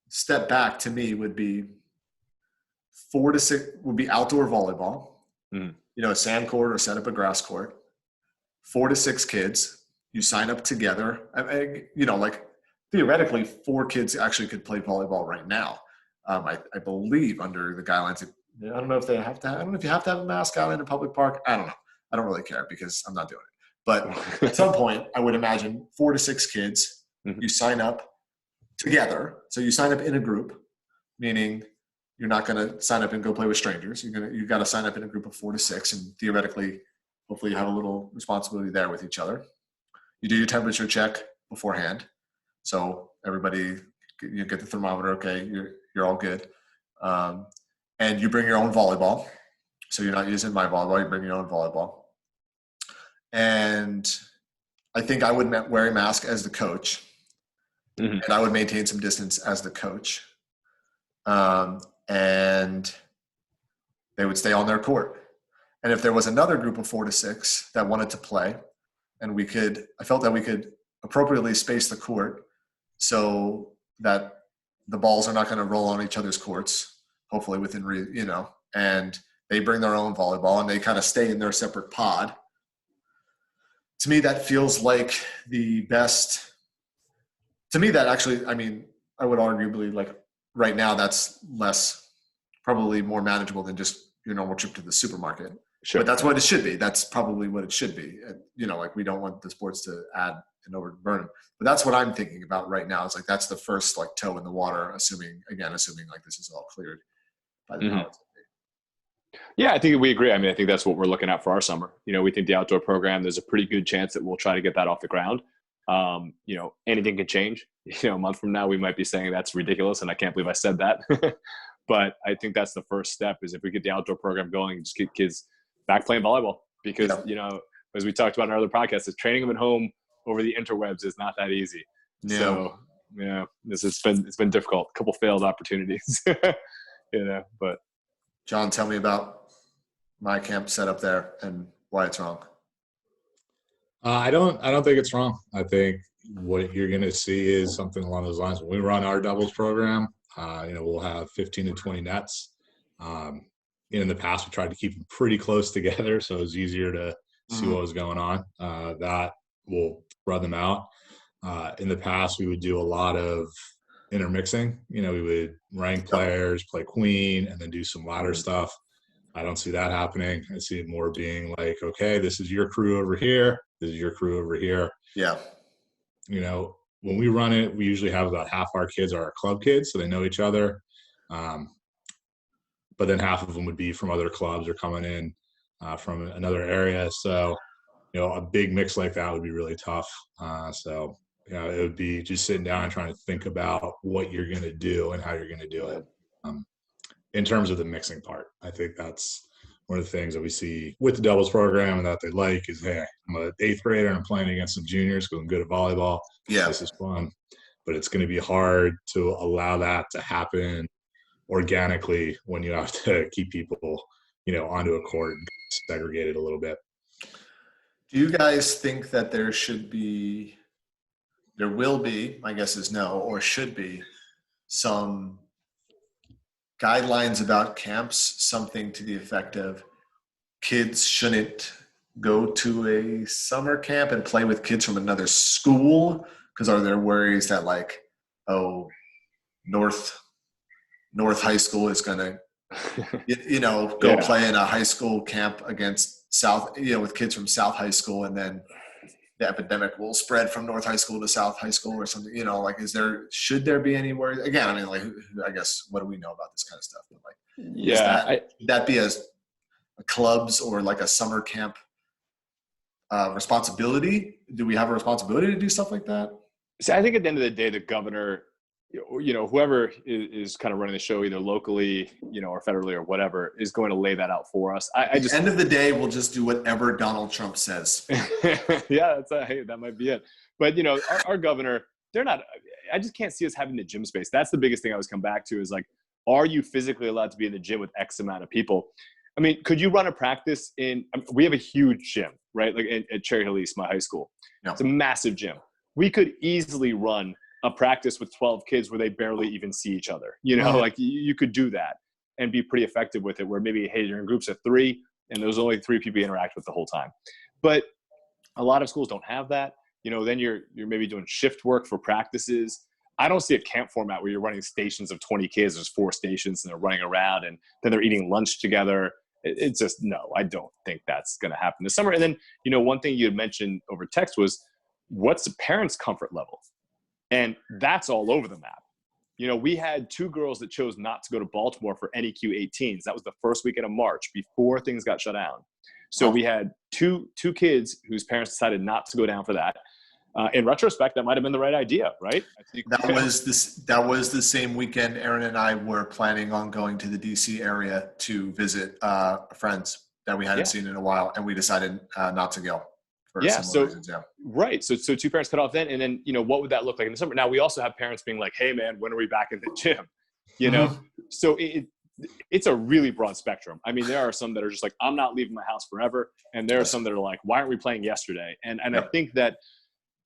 step back to me would be 4 to 6 would be outdoor volleyball, a sand court or set up a grass court, 4 to 6 kids, you sign up together. Like theoretically 4 kids actually could play volleyball right now. I believe under the guidelines, I don't know if they have to, I don't know if you have to have a mask out in a public park. I don't know. I don't really care because I'm not doing it. But at some point I would imagine 4 to 6 kids, you sign up together. So you sign up in a group, meaning you're not going to sign up and go play with strangers. You've got to sign up in a group of 4 to 6, and theoretically, hopefully you have a little responsibility there with each other. You do your temperature check beforehand. So everybody, you get the thermometer. Okay. You're all good. And you bring your own volleyball. So you're not using my volleyball. You bring your own volleyball. And I think I would wear a mask as the coach, and I would maintain some distance as the coach. And they would stay on their court. And if there was another group of 4 to 6 that wanted to play, and I felt that we could appropriately space the court so that the balls are not going to roll on each other's courts, hopefully within, and they bring their own volleyball and they kind of stay in their separate pod. To me, that feels like the best. To me, that actually, I would arguably, like, right now, that's probably more manageable than just your normal trip to the supermarket. Sure. But that's what it should be. That's probably what it should be. Like, we don't want the sports to add overburn them. But that's what I'm thinking about right now. It's like that's the first like toe in the water, assuming like this is all cleared by the powers. Yeah, I think we agree. I mean, I think that's what we're looking at for our summer. We think the outdoor program, there's a pretty good chance that we'll try to get that off the ground. Anything can change. A month from now, we might be saying that's ridiculous, and I can't believe I said that. But I think that's the first step is if we get the outdoor program going, just get kids back playing volleyball. Because, as we talked about in our other podcast, is training them at home over the interwebs is not that easy. Yeah. So, it's been difficult. A couple failed opportunities, but. John, tell me about my camp setup there and why it's wrong. I don't think it's wrong. I think what you're going to see is something along those lines. When we run our doubles program, we'll have 15 to 20 nets. In the past, we tried to keep them pretty close together, so it was easier to see what was going on. That will spread them out. In the past, we would do a lot of intermixing. We would rank players, play queen, and then do some ladder stuff. I don't see that happening. I see it more being like, okay, this is your crew over here. This is your crew over here. Yeah. When we run it, we usually have about half our kids are our club kids, so they know each other. But then half of them would be from other clubs or coming in from another area. So, a big mix like that would be really tough. It would be just sitting down and trying to think about what you're going to do and how you're going to do it. In terms of the mixing part, I think that's one of the things that we see with the doubles program and that they like is, hey, I'm an 8th grader and I'm playing against some juniors because I'm good at volleyball. Yeah. This is fun. But it's going to be hard to allow that to happen organically when you have to keep people, onto a court and segregated a little bit. Do you guys think that there will be, my guess is no, or should be some guidelines about camps, something to the effect of kids shouldn't go to a summer camp and play with kids from another school? Because are there worries that North High School is going to, go play in a high school camp against South, with kids from South High School, and then the epidemic will spread from North High School to South High School or something, should there be any worries? Again, I guess, what do we know about this kind of stuff? But would that be a club's or like a summer camp responsibility? Do we have a responsibility to do stuff like that? See, I think at the end of the day, the governor, whoever is kind of running the show, either locally, or federally or whatever, is going to lay that out for us. At the end of the day, we'll just do whatever Donald Trump says. Yeah, that might be it. But, our governor, I just can't see us having the gym space. That's the biggest thing I always come back to is like, are you physically allowed to be in the gym with X amount of people? I mean, could you run a practice we have a huge gym, right? Like at Cherry Hill East, my high school. No. It's a massive gym. We could easily run a practice with 12 kids where they barely even see each other. Like you could do that and be pretty effective with it, where maybe, hey, you're in groups of 3 and there's only 3 people you interact with the whole time. But a lot of schools don't have that. Then you're maybe doing shift work for practices. I don't see a camp format where you're running stations of 20 kids. There's 4 stations and they're running around and then they're eating lunch together. It's just, no, I don't think that's going to happen this summer. And then, one thing you had mentioned over text was, what's the parents' comfort level? And that's all over the map. We had 2 girls that chose not to go to Baltimore for NEQ 18s. That was the first weekend of March before things got shut down. So we had two kids whose parents decided not to go down for that. In retrospect, that might have been the right idea, right? That was the same weekend Aaron and I were planning on going to the DC area to visit friends that we hadn't seen in a while, and we decided not to go. Reasons, right. So 2 parents cut off then, and then, what would that look like in the summer? Now we also have parents being like, hey man, when are we back in the gym? So it's a really broad spectrum. I mean, there are some that are just like, I'm not leaving my house forever. And there are some that are like, why aren't we playing yesterday? And I think that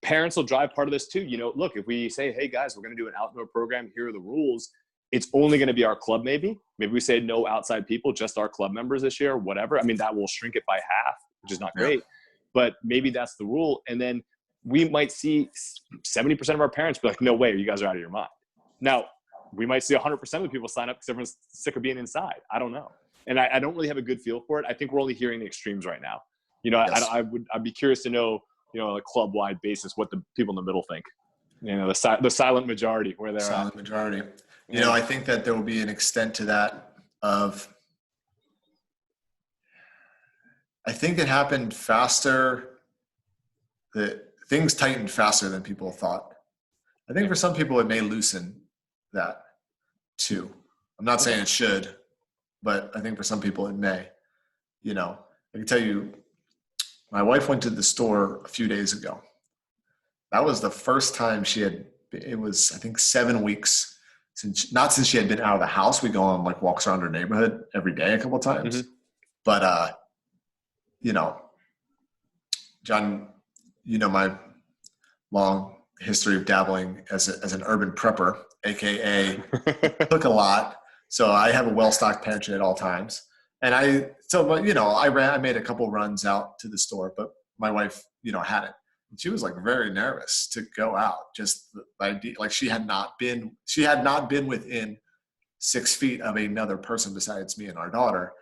parents will drive part of this too. Look, if we say, hey guys, we're going to do an outdoor program, here are the rules. It's only going to be our club. Maybe we say no outside people, just our club members this year, whatever. I mean, that will shrink it by half, which is not great. But maybe that's the rule. And then we might see 70% of our parents be like, no way, you guys are out of your mind. Now, we might see 100% of the people sign up because everyone's sick of being inside. I don't know. And I don't really have a good feel for it. I think we're only hearing the extremes right now. I'd be curious to know a club-wide basis, what the people in the middle think. The silent majority where they're silent at. majority. Yeah. I think that there will be an extent to that I think it happened faster, that things tightened faster than people thought. I think for some people it may loosen that too. I'm not saying it should, but I think for some people it may. I can tell you, my wife went to the store a few days ago. That was the first time it was, I think, 7 weeks not since she had been out of the house. We go on like walks around her neighborhood every day a couple of times. Mm-hmm. But, John, my long history of dabbling as an urban prepper, AKA cook a lot. So I have a well-stocked pantry at all times. And I made a couple runs out to the store, but my wife, hadn't. And she was like very nervous to go out. Just the idea, like she had not been within 6 feet of another person besides me and our daughter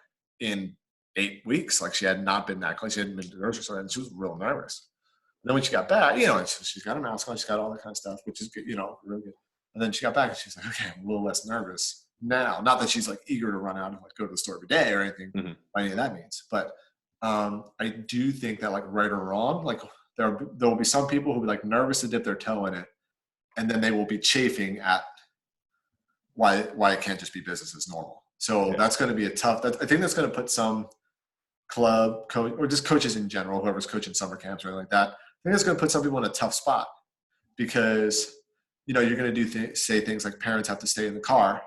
in 8 weeks. Like she had not been that close. She hadn't been to the grocery store, and she was real nervous. And then when she got back, she's got a mask on, she's got all that kind of stuff, which is good, really good. And then she got back and she's like, okay, I'm a little less nervous now. Not that she's like eager to run out and like go to the store every day or anything by any of that means. But I do think that like right or wrong, like there will be some people who will be like nervous to dip their toe in it, and then they will be chafing at why it can't just be business as normal. So that's going to be I think that's going to put some club coach or just coaches in general, whoever's coaching summer camps or anything like that, I think it's going to put some people in a tough spot because, you're going to say things like parents have to stay in the car.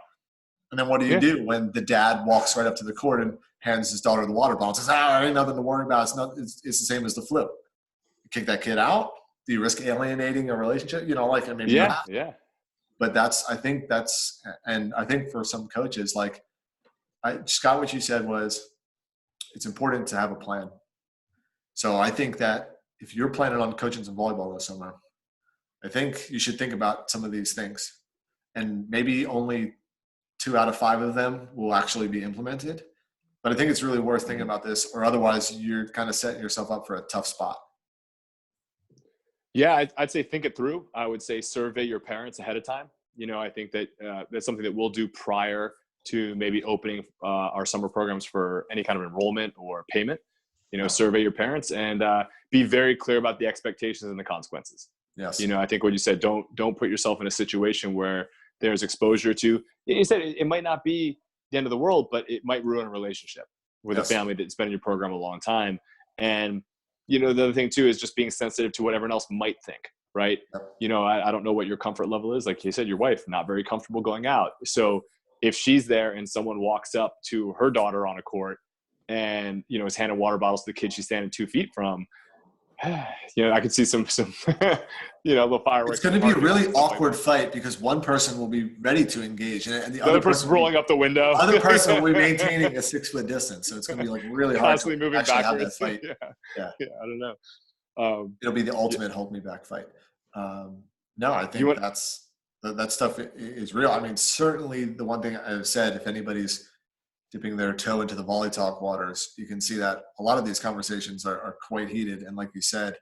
And then what do you do when the dad walks right up to the court and hands his daughter the water bottle and says, ain't nothing to worry about. It's the same as the flu. You kick that kid out. Do you risk alienating a relationship? Maybe not. Yeah. But I think for some coaches, like Scott, what you said was, it's important to have a plan. So I think that if you're planning on coaching some volleyball this summer, I think you should think about some of these things. And maybe only 2 out of 5 of them will actually be implemented. But I think it's really worth thinking about this, or otherwise you're kind of setting yourself up for a tough spot. Yeah, I'd say think it through. I would say survey your parents ahead of time. I think that that's something that we'll do prior to maybe opening our summer programs for any kind of enrollment or payment. Survey your parents and be very clear about the expectations and the consequences. Yes. I think what you said, don't put yourself in a situation where there's exposure to, you said it might not be the end of the world, but it might ruin a relationship with a family that's been in your program a long time. And, the other thing too is just being sensitive to what everyone else might think, right? Yep. I don't know what your comfort level is. Like you said, your wife, not very comfortable going out. So if she's there and someone walks up to her daughter on a court and, is handing water bottles to the kid she's standing 2 feet from, I could see some little fireworks. It's going to be a really awkward fight because one person will be ready to engage and the other person's rolling up the window. The other person will be maintaining a 6 foot distance. So it's going to be like really hard to moving actually backwards. have that fight. Yeah. I don't know. It'll be the ultimate hold me back fight. No, I think that stuff is real. I mean, certainly the one thing I've said, if anybody's dipping their toe into the volley talk waters, you can see that a lot of these conversations are quite heated. And like you said,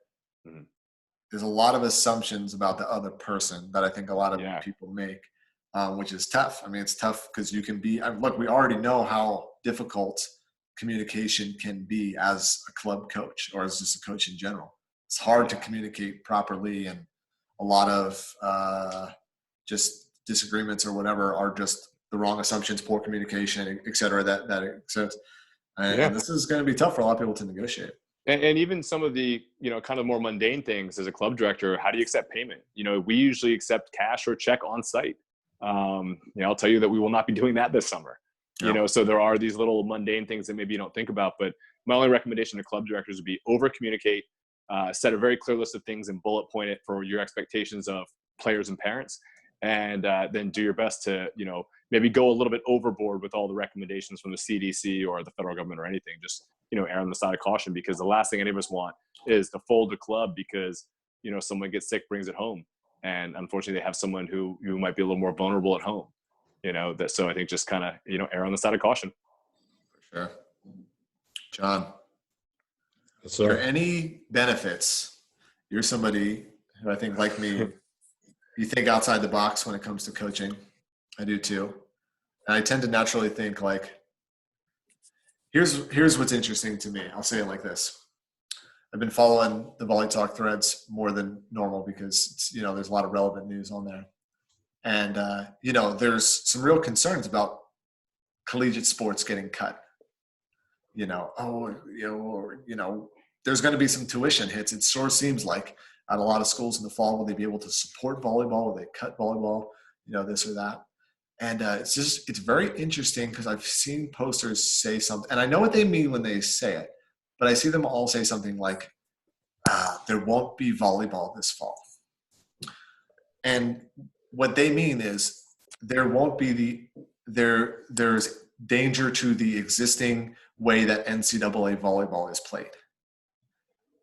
there's a lot of assumptions about the other person that I think a lot of people make, which is tough. I mean, it's tough because you can be, we already know how difficult communication can be as a club coach or as just a coach in general. It's hard to communicate properly, and a lot of just disagreements or whatever are just the wrong assumptions, poor communication, et cetera, that exists. And this is going to be tough for a lot of people to negotiate. And even some of the, kind of more mundane things as a club director, how do you accept payment? We usually accept cash or check on site. I'll tell you that we will not be doing that this summer. So there are these little mundane things that maybe you don't think about, but my only recommendation to club directors would be over communicate, set a very clear list of things and bullet point it for your expectations of players and parents. And then do your best to, maybe go a little bit overboard with all the recommendations from the CDC or the federal government or anything. Just, err on the side of caution, because the last thing any of us want is to fold a club because, someone gets sick, brings it home. And unfortunately, they have someone who might be a little more vulnerable at home. So I think just kind of, err on the side of caution. For sure. John, yes, sir. are there any benefits you're somebody who I think, like me, you think outside the box when it comes to coaching. I do too. And I tend to naturally think like, here's what's interesting to me. I'll say it like this. I've been following the Volley Talk threads more than normal because it's, there's a lot of relevant news on there. And, there's some real concerns about collegiate sports getting cut. There's going to be some tuition hits. It sure seems like at a lot of schools in the fall, will they be able to support volleyball? Will they cut volleyball? This or that. And it's very interesting because I've seen posters say something, and I know what they mean when they say it, but I see them all say something like, there won't be volleyball this fall. And what they mean is there won't be there's danger to the existing way that NCAA volleyball is played.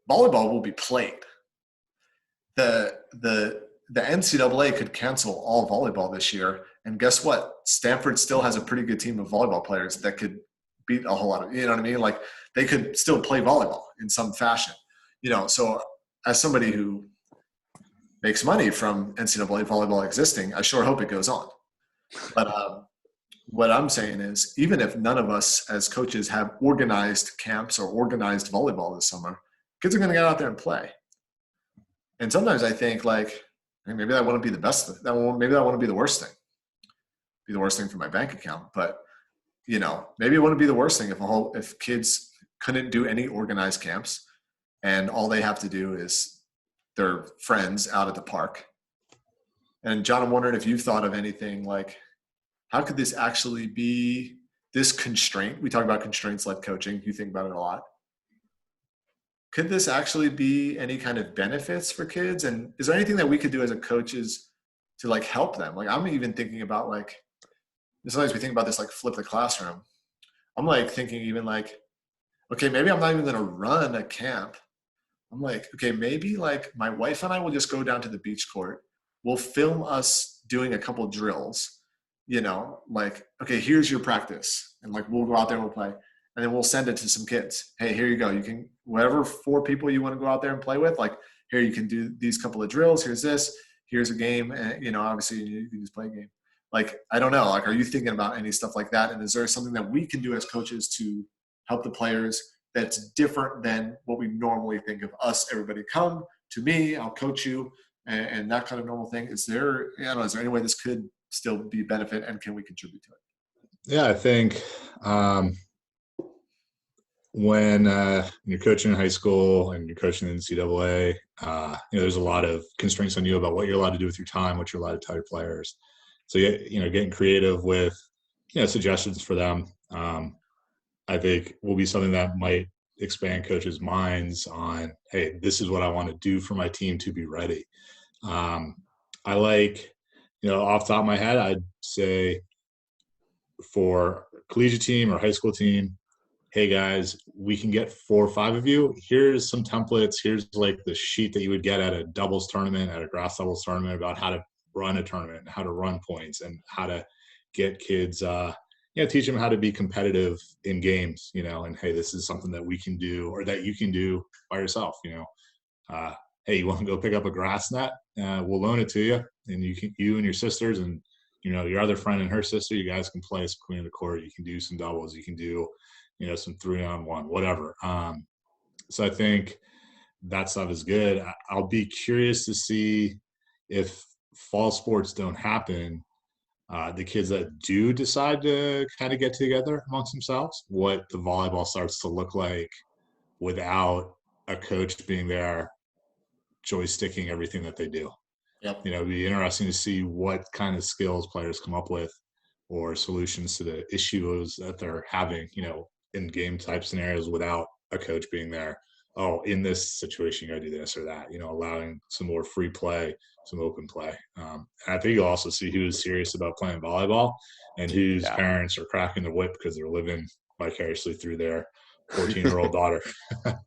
Volleyball will be played. The NCAA could cancel all volleyball this year, and guess what? Stanford still has a pretty good team of volleyball players that could beat a whole lot of, you know what I mean? Like they could still play volleyball in some fashion, So as somebody who makes money from NCAA volleyball existing, I sure hope it goes on. But what I'm saying is, even if none of us as coaches have organized camps or organized volleyball this summer, kids are going to get out there and play. And sometimes I think like, maybe that wouldn't be the best thing. Maybe that wouldn't be the worst thing. Be the worst thing for my bank account. But, maybe it wouldn't be the worst thing if kids couldn't do any organized camps and all they have to do is their friends out at the park. And John, I'm wondering if you've thought of anything like, how could this actually be this constraint? We talk about constraints like coaching. You think about it a lot. Could this actually be any kind of benefits for kids? And is there anything that we could do as a coaches to like help them? Like I'm even thinking about like, sometimes we think about this like flip the classroom. I'm like thinking even like, okay, maybe I'm not even going to run a camp. I'm like, okay, maybe like my wife and I will just go down to the beach court. We'll film us doing a couple drills, like, okay, here's your practice. And like, we'll go out there and we'll play. And then we'll send it to some kids. Hey, here you go. You can, whatever 4 people you want to go out there and play with, like, here, you can do these couple of drills. Here's this. Here's a game. And, obviously you can just play a game. Like, I don't know. Like, are you thinking about any stuff like that? And is there something that we can do as coaches to help the players that's different than what we normally think of us? Everybody come to me, I'll coach you, and that kind of normal thing. Is there any way this could still be benefit, and can we contribute to it? Yeah, I think when you're coaching in high school and you're coaching in the NCAA, there's a lot of constraints on you about what you're allowed to do with your time, what you're allowed to tell your players. So, getting creative with, suggestions for them, I think will be something that might expand coaches' minds on, hey, this is what I want to do for my team to be ready. I like, off the top of my head, I'd say for a collegiate team or high school team, hey guys, we can get 4 or 5 of you. Here's some templates. Here's like the sheet that you would get at a doubles tournament, at a grass doubles tournament, about how to run a tournament and how to run points and how to get kids, teach them how to be competitive in games, and hey, this is something that we can do or that you can do by yourself. Hey, you want to go pick up a grass net? We'll loan it to you, and you and your sisters and your other friend and her sister, you guys can play some queen of the court. You can do some doubles. You can do some 3-on-1, whatever. So I think that stuff is good. I'll be curious to see if fall sports don't happen, the kids that do decide to kind of get together amongst themselves, what the volleyball starts to look like without a coach being there joysticking everything that they do. Yep. It'd be interesting to see what kind of skills players come up with or solutions to the issues that they're having, in game type scenarios without a coach being there. Oh, in this situation, you got to do this or that, allowing some more free play, some open play. And I think you'll also see who's serious about playing volleyball and whose parents are cracking the whip because they're living vicariously through their 14-year-old daughter. The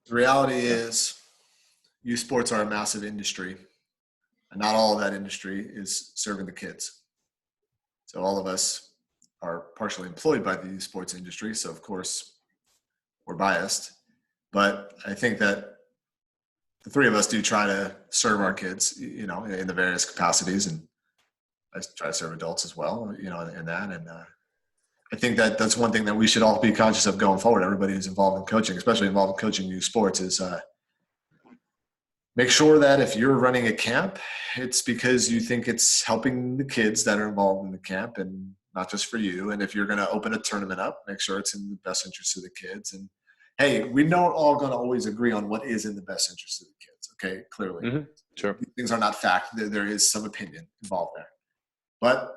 reality is youth sports are a massive industry, and not all of that industry is serving the kids. So all of us are partially employed by the youth sports industry. So of course we're biased, but I think that the three of us do try to serve our kids, you know, in the various capacities, and I try to serve adults as well, you know, in that. And I think that that's one thing that we should all be conscious of going forward. Everybody who's involved in coaching, especially involved in coaching youth sports, is make sure that if you're running a camp, it's because you think it's helping the kids that are involved in the camp and not just for you. And if you're going to open a tournament up, make sure it's in the best interest of the kids. And hey, we're not all going to always agree on what is in the best interest of the kids. Okay, clearly. Mm-hmm. Sure. Things are not fact. There is some opinion involved there. But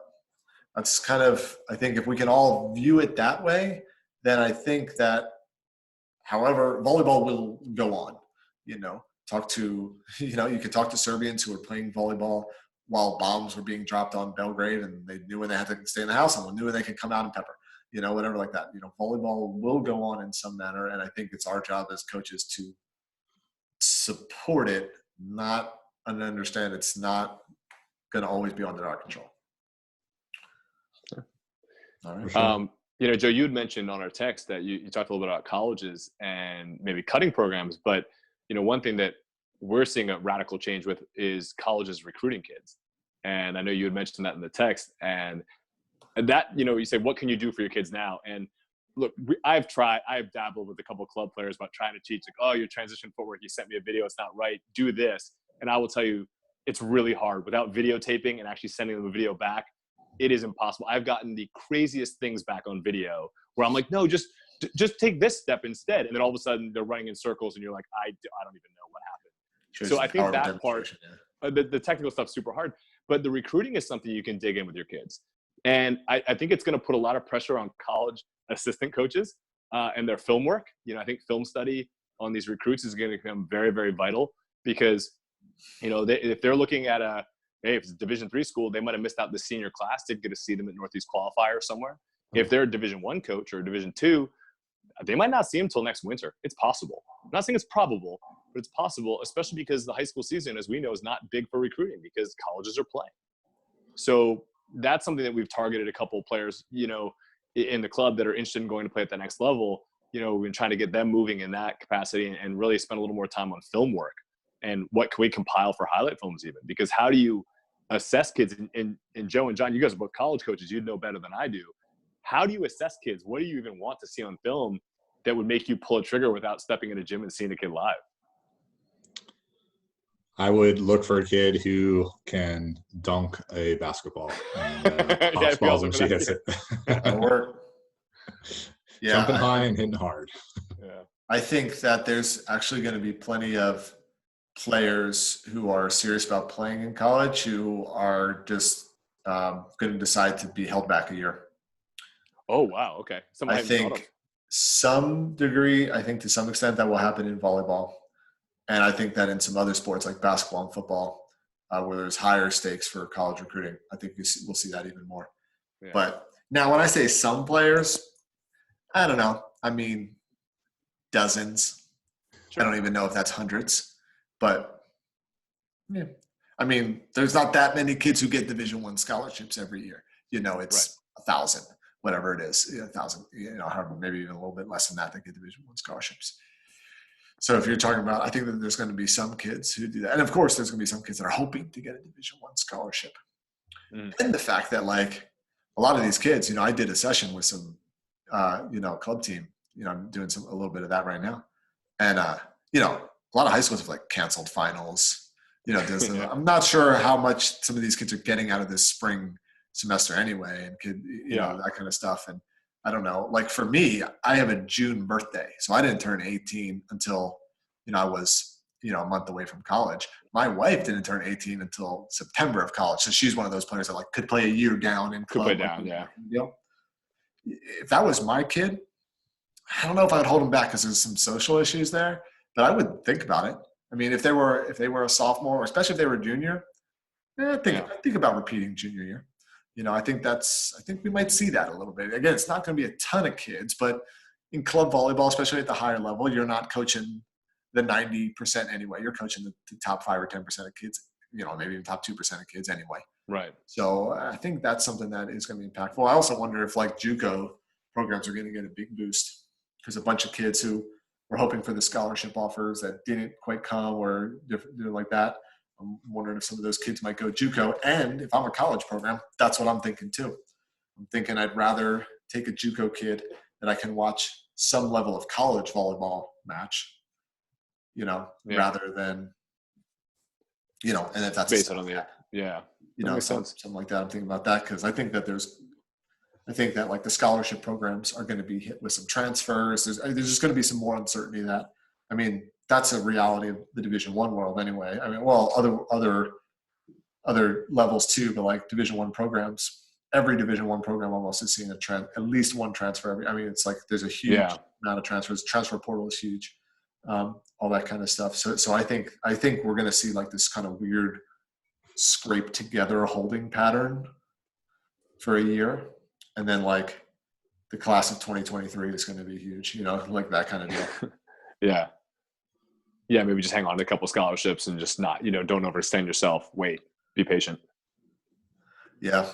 that's kind of, I think if we can all view it that way, then I think that, however, volleyball will go on, you know. You could talk to Serbians who were playing volleyball while bombs were being dropped on Belgrade, and they knew when they had to stay in the house and knew when they could come out and pepper, you know, whatever like that. You know, volleyball will go on in some manner, and I think it's our job as coaches to support it, not and understand it's not going to always be under our control. Sure. All right. You know, Joe, you had mentioned on our text that you talked a little bit about colleges and maybe cutting programs, but you know, one thing that we're seeing a radical change with is colleges recruiting kids. And I know you had mentioned that in the text, and that, you know, you say, what can you do for your kids now? And look, I've dabbled with a couple of club players about trying to teach, like, oh, your transition footwork, you sent me a video, it's not right, do this. And I will tell you, it's really hard without videotaping and actually sending them a video back. It is impossible. I've gotten the craziest things back on video where I'm like, no, just take this step instead. And then all of a sudden they're running in circles and you're like, I don't even know what happened. So I think that part, the technical stuff's super hard, but the recruiting is something you can dig in with your kids. And I think it's going to put a lot of pressure on college assistant coaches and their film work. You know, I think film study on these recruits is going to become very, very vital because, you know, if they're looking at if it's a Division III school, they might have missed out the senior class, didn't get to see them at Northeast Qualifier somewhere. If they're a Division I coach or a Division II, they might not see him till next winter. It's possible. I'm not saying it's probable, but it's possible, especially because the high school season, as we know, is not big for recruiting because colleges are playing. So that's something that we've targeted a couple of players, you know, in the club that are interested in going to play at the next level. You know, we've been trying to get them moving in that capacity and really spend a little more time on film work and what can we compile for highlight films even, because how do you assess kids? And Joe and John, you guys are both college coaches. You'd know better than I do. How do you assess kids? What do you even want to see on film that would make you pull a trigger without stepping in a gym and seeing a kid live? I would look for a kid who can dunk a basketball and pops balls when she hits it. That'll work. Yeah, jumping high and hitting hard. Yeah, I think that there's actually going to be plenty of players who are serious about playing in college who are just going to decide to be held back a year. Oh, wow. Okay. I think some degree, I think to some extent that will happen in volleyball. And I think that in some other sports like basketball and football, where there's higher stakes for college recruiting, I think we'll see that even more. Yeah. But now when I say some players, I don't know. I mean, dozens. Sure. I don't even know if that's hundreds. But, yeah. I mean, there's not that many kids who get Division I scholarships every year. You know, it's 1,000. Whatever it is, 1,000, you know, however, maybe even a little bit less than that get Division I scholarships. So if you're talking about, I think that there's going to be some kids who do that. And of course, there's going to be some kids that are hoping to get a Division I scholarship. And the fact that, like, a lot of these kids, you know, I did a session with some, you know, club team, you know, I'm doing a little bit of that right now. And, you know, a lot of high schools have, like, canceled finals. You know, I'm not sure how much some of these kids are getting out of this spring semester anyway, and could, you know, that kind of stuff. And I don't know, like for me, I have a June birthday, so I didn't turn 18 until, you know, I was, you know, a month away from college. My wife didn't turn 18 until September of college, so she's one of those players that like could play a year down in club. Could play down, yeah. You know, if that was my kid, I don't know if I'd hold him back because there's some social issues there, but I would think about it. I mean, if they were a sophomore, or especially if they were a junior, I think about repeating junior year. You know, I think we might see that a little bit. Again, it's not going to be a ton of kids, but in club volleyball, especially at the higher level, you're not coaching the 90% anyway. You're coaching the top 5 or 10% of kids, you know, maybe even top 2% of kids anyway. Right. So I think that's something that is going to be impactful. I also wonder if like JUCO programs are going to get a big boost because a bunch of kids who we're hoping for the scholarship offers that didn't quite come or different like that. I'm wondering if some of those kids might go JUCO. And if I'm a college program, that's what I'm thinking too. I'm thinking I'd rather take a JUCO kid that I can watch some level of college volleyball match, rather than, and if that's based on the, something like that. I'm thinking about that because I think that like the scholarship programs are going to be hit with some transfers. There's just going to be some more uncertainty that's a reality of the Division I world anyway. Other levels too, but like Division I programs, every Division I program almost is seeing at least one transfer. It's like there's a huge amount of transfers. Transfer portal is huge, all that kind of stuff. So I think we're going to see like this kind of weird scrape together holding pattern for a year, and then like the class of 2023 is going to be huge. Like that kind of deal. Yeah, maybe just hang on to a couple scholarships and just not, don't overextend yourself. Wait, be patient. Yeah.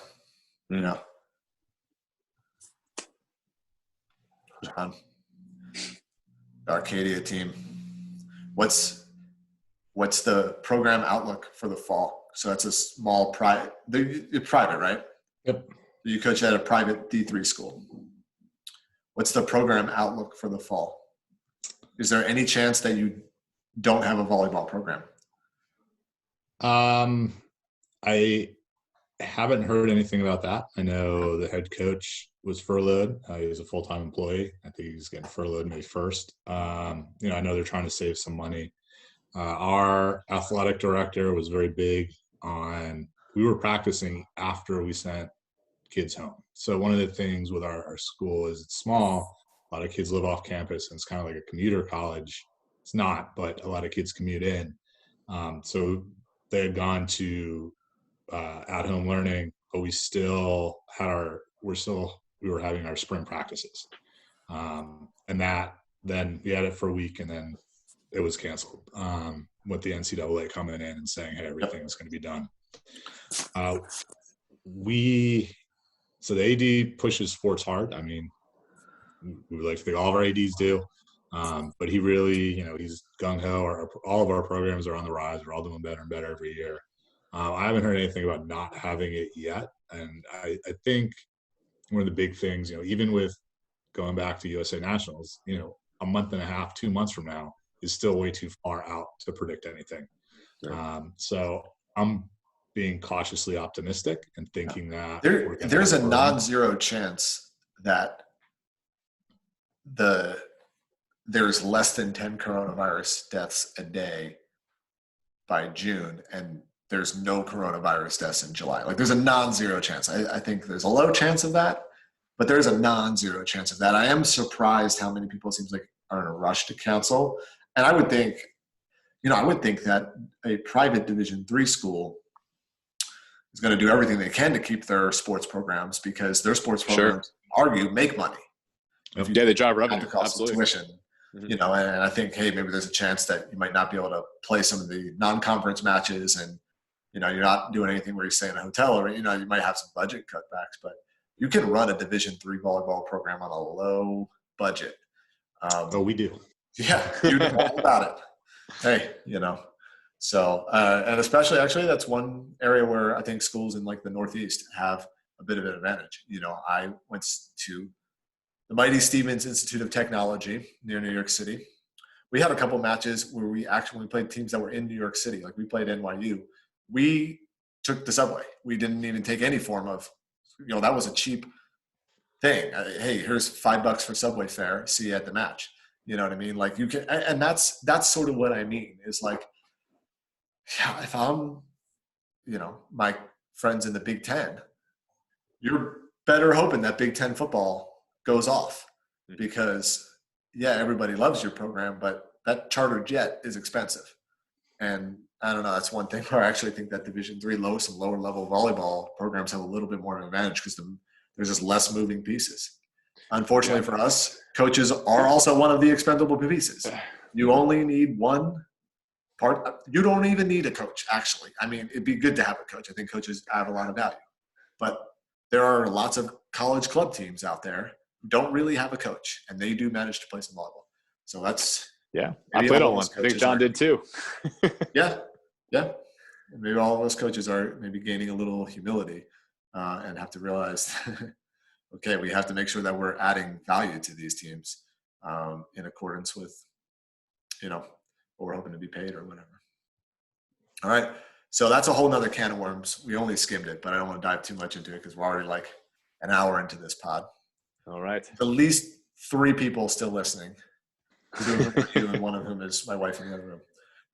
John, the Arcadia team. What's the program outlook for the fall? So that's a small private. It's private, right? Yep. You coach at a private D3 school. What's the program outlook for the fall? Is there any chance that you don't have a volleyball program? I haven't heard anything about that. I know the head coach was furloughed. He was a full-time employee. I think he's getting furloughed May 1st. I know they're trying to save some money. Our athletic director was very big on, we were practicing after we sent kids home. So one of the things with our school is it's small. A lot of kids live off campus, and it's kind of like a commuter college. It's not, but a lot of kids commute in. So they had gone to at-home learning, but we were having our spring practices. And that, then we had it for a week, and then it was canceled with the NCAA coming in and saying, hey, everything is going to be done. So the AD pushes sports hard. We would like to think all of our ADs do. But he really, he's gung-ho. All of our programs are on the rise. We're all doing better and better every year. I haven't heard anything about not having it yet. And I think one of the big things, even with going back to USA Nationals, a month and a half, 2 months from now is still way too far out to predict anything. Sure. So I'm being cautiously optimistic and thinking that there's a non-zero chance that there's less than 10 coronavirus deaths a day by June, and there's no coronavirus deaths in July. Like there's a non-zero chance. I think there's a low chance of that, but there's a non-zero chance of that. I am surprised how many people, it seems like, are in a rush to cancel. And I would think that a private Division III school is going to do everything they can to keep their sports programs, because their sports programs, make money. Yeah, they drive revenue. Absolutely. Tuition, and I think, hey, maybe there's a chance that you might not be able to play some of the non-conference matches, and you're not doing anything where you stay in a hotel, or you might have some budget cutbacks, but you can run a Division III volleyball program on a low budget. We do. Yeah, you know all about it. Hey, so and especially actually that's one area where I think schools in like the Northeast have a bit of an advantage. I went to the mighty Stevens Institute of Technology near New York City. We had a couple matches where we played teams that were in New York City. Like we played NYU. We took the subway. We didn't even take any form of, that was a cheap thing. Hey, here's $5 for subway fare. See you at the match. You know what I mean? Like you can, and that's sort of what I mean is like, if I'm, my friends in the Big Ten, you're better hoping that Big Ten football goes off, because everybody loves your program, but that charter jet is expensive. And I don't know, that's one thing where I actually think that Division III lowest and lower level volleyball programs have a little bit more of an advantage, because there's just less moving pieces. Unfortunately for us, coaches are also one of the expendable pieces. You only need one part. You don't even need a coach, actually. It'd be good to have a coach. I think coaches add a lot of value. But there are lots of college club teams out there who don't really have a coach, and they do manage to play some volleyball. So that's I played on one. I think John did too. Yeah. Maybe all of us coaches are maybe gaining a little humility and have to realize, okay, we have to make sure that we're adding value to these teams in accordance with, what we're hoping to be paid or whatever. All right. So that's a whole nother can of worms. We only skimmed it, but I don't want to dive too much into it because we're already like an hour into this pod. All right. At least 3 people still listening. 2 of them are you, and 1 of whom is my wife in the other room.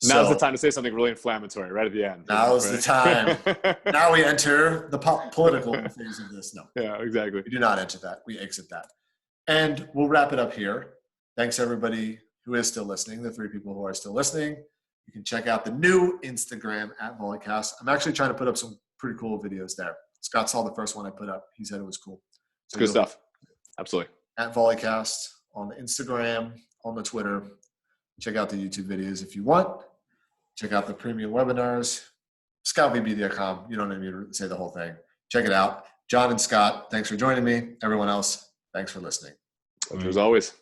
Now's the time to say something really inflammatory right at the end. Now's the time. Now we enter the political phase of this. No. Yeah, exactly. We do not enter that. We exit that. And we'll wrap it up here. Thanks, everybody who is still listening, the 3 people who are still listening. You can check out the new Instagram at Volleycast. I'm actually trying to put up some pretty cool videos there. Scott saw the first one I put up. He said it was cool. It's good stuff. Absolutely. At Volleycast on the Instagram, on the Twitter. Check out the YouTube videos if you want. Check out the premium webinars. ScoutVB.com. You don't need to say the whole thing. Check it out. John and Scott, thanks for joining me. Everyone else, thanks for listening. As always.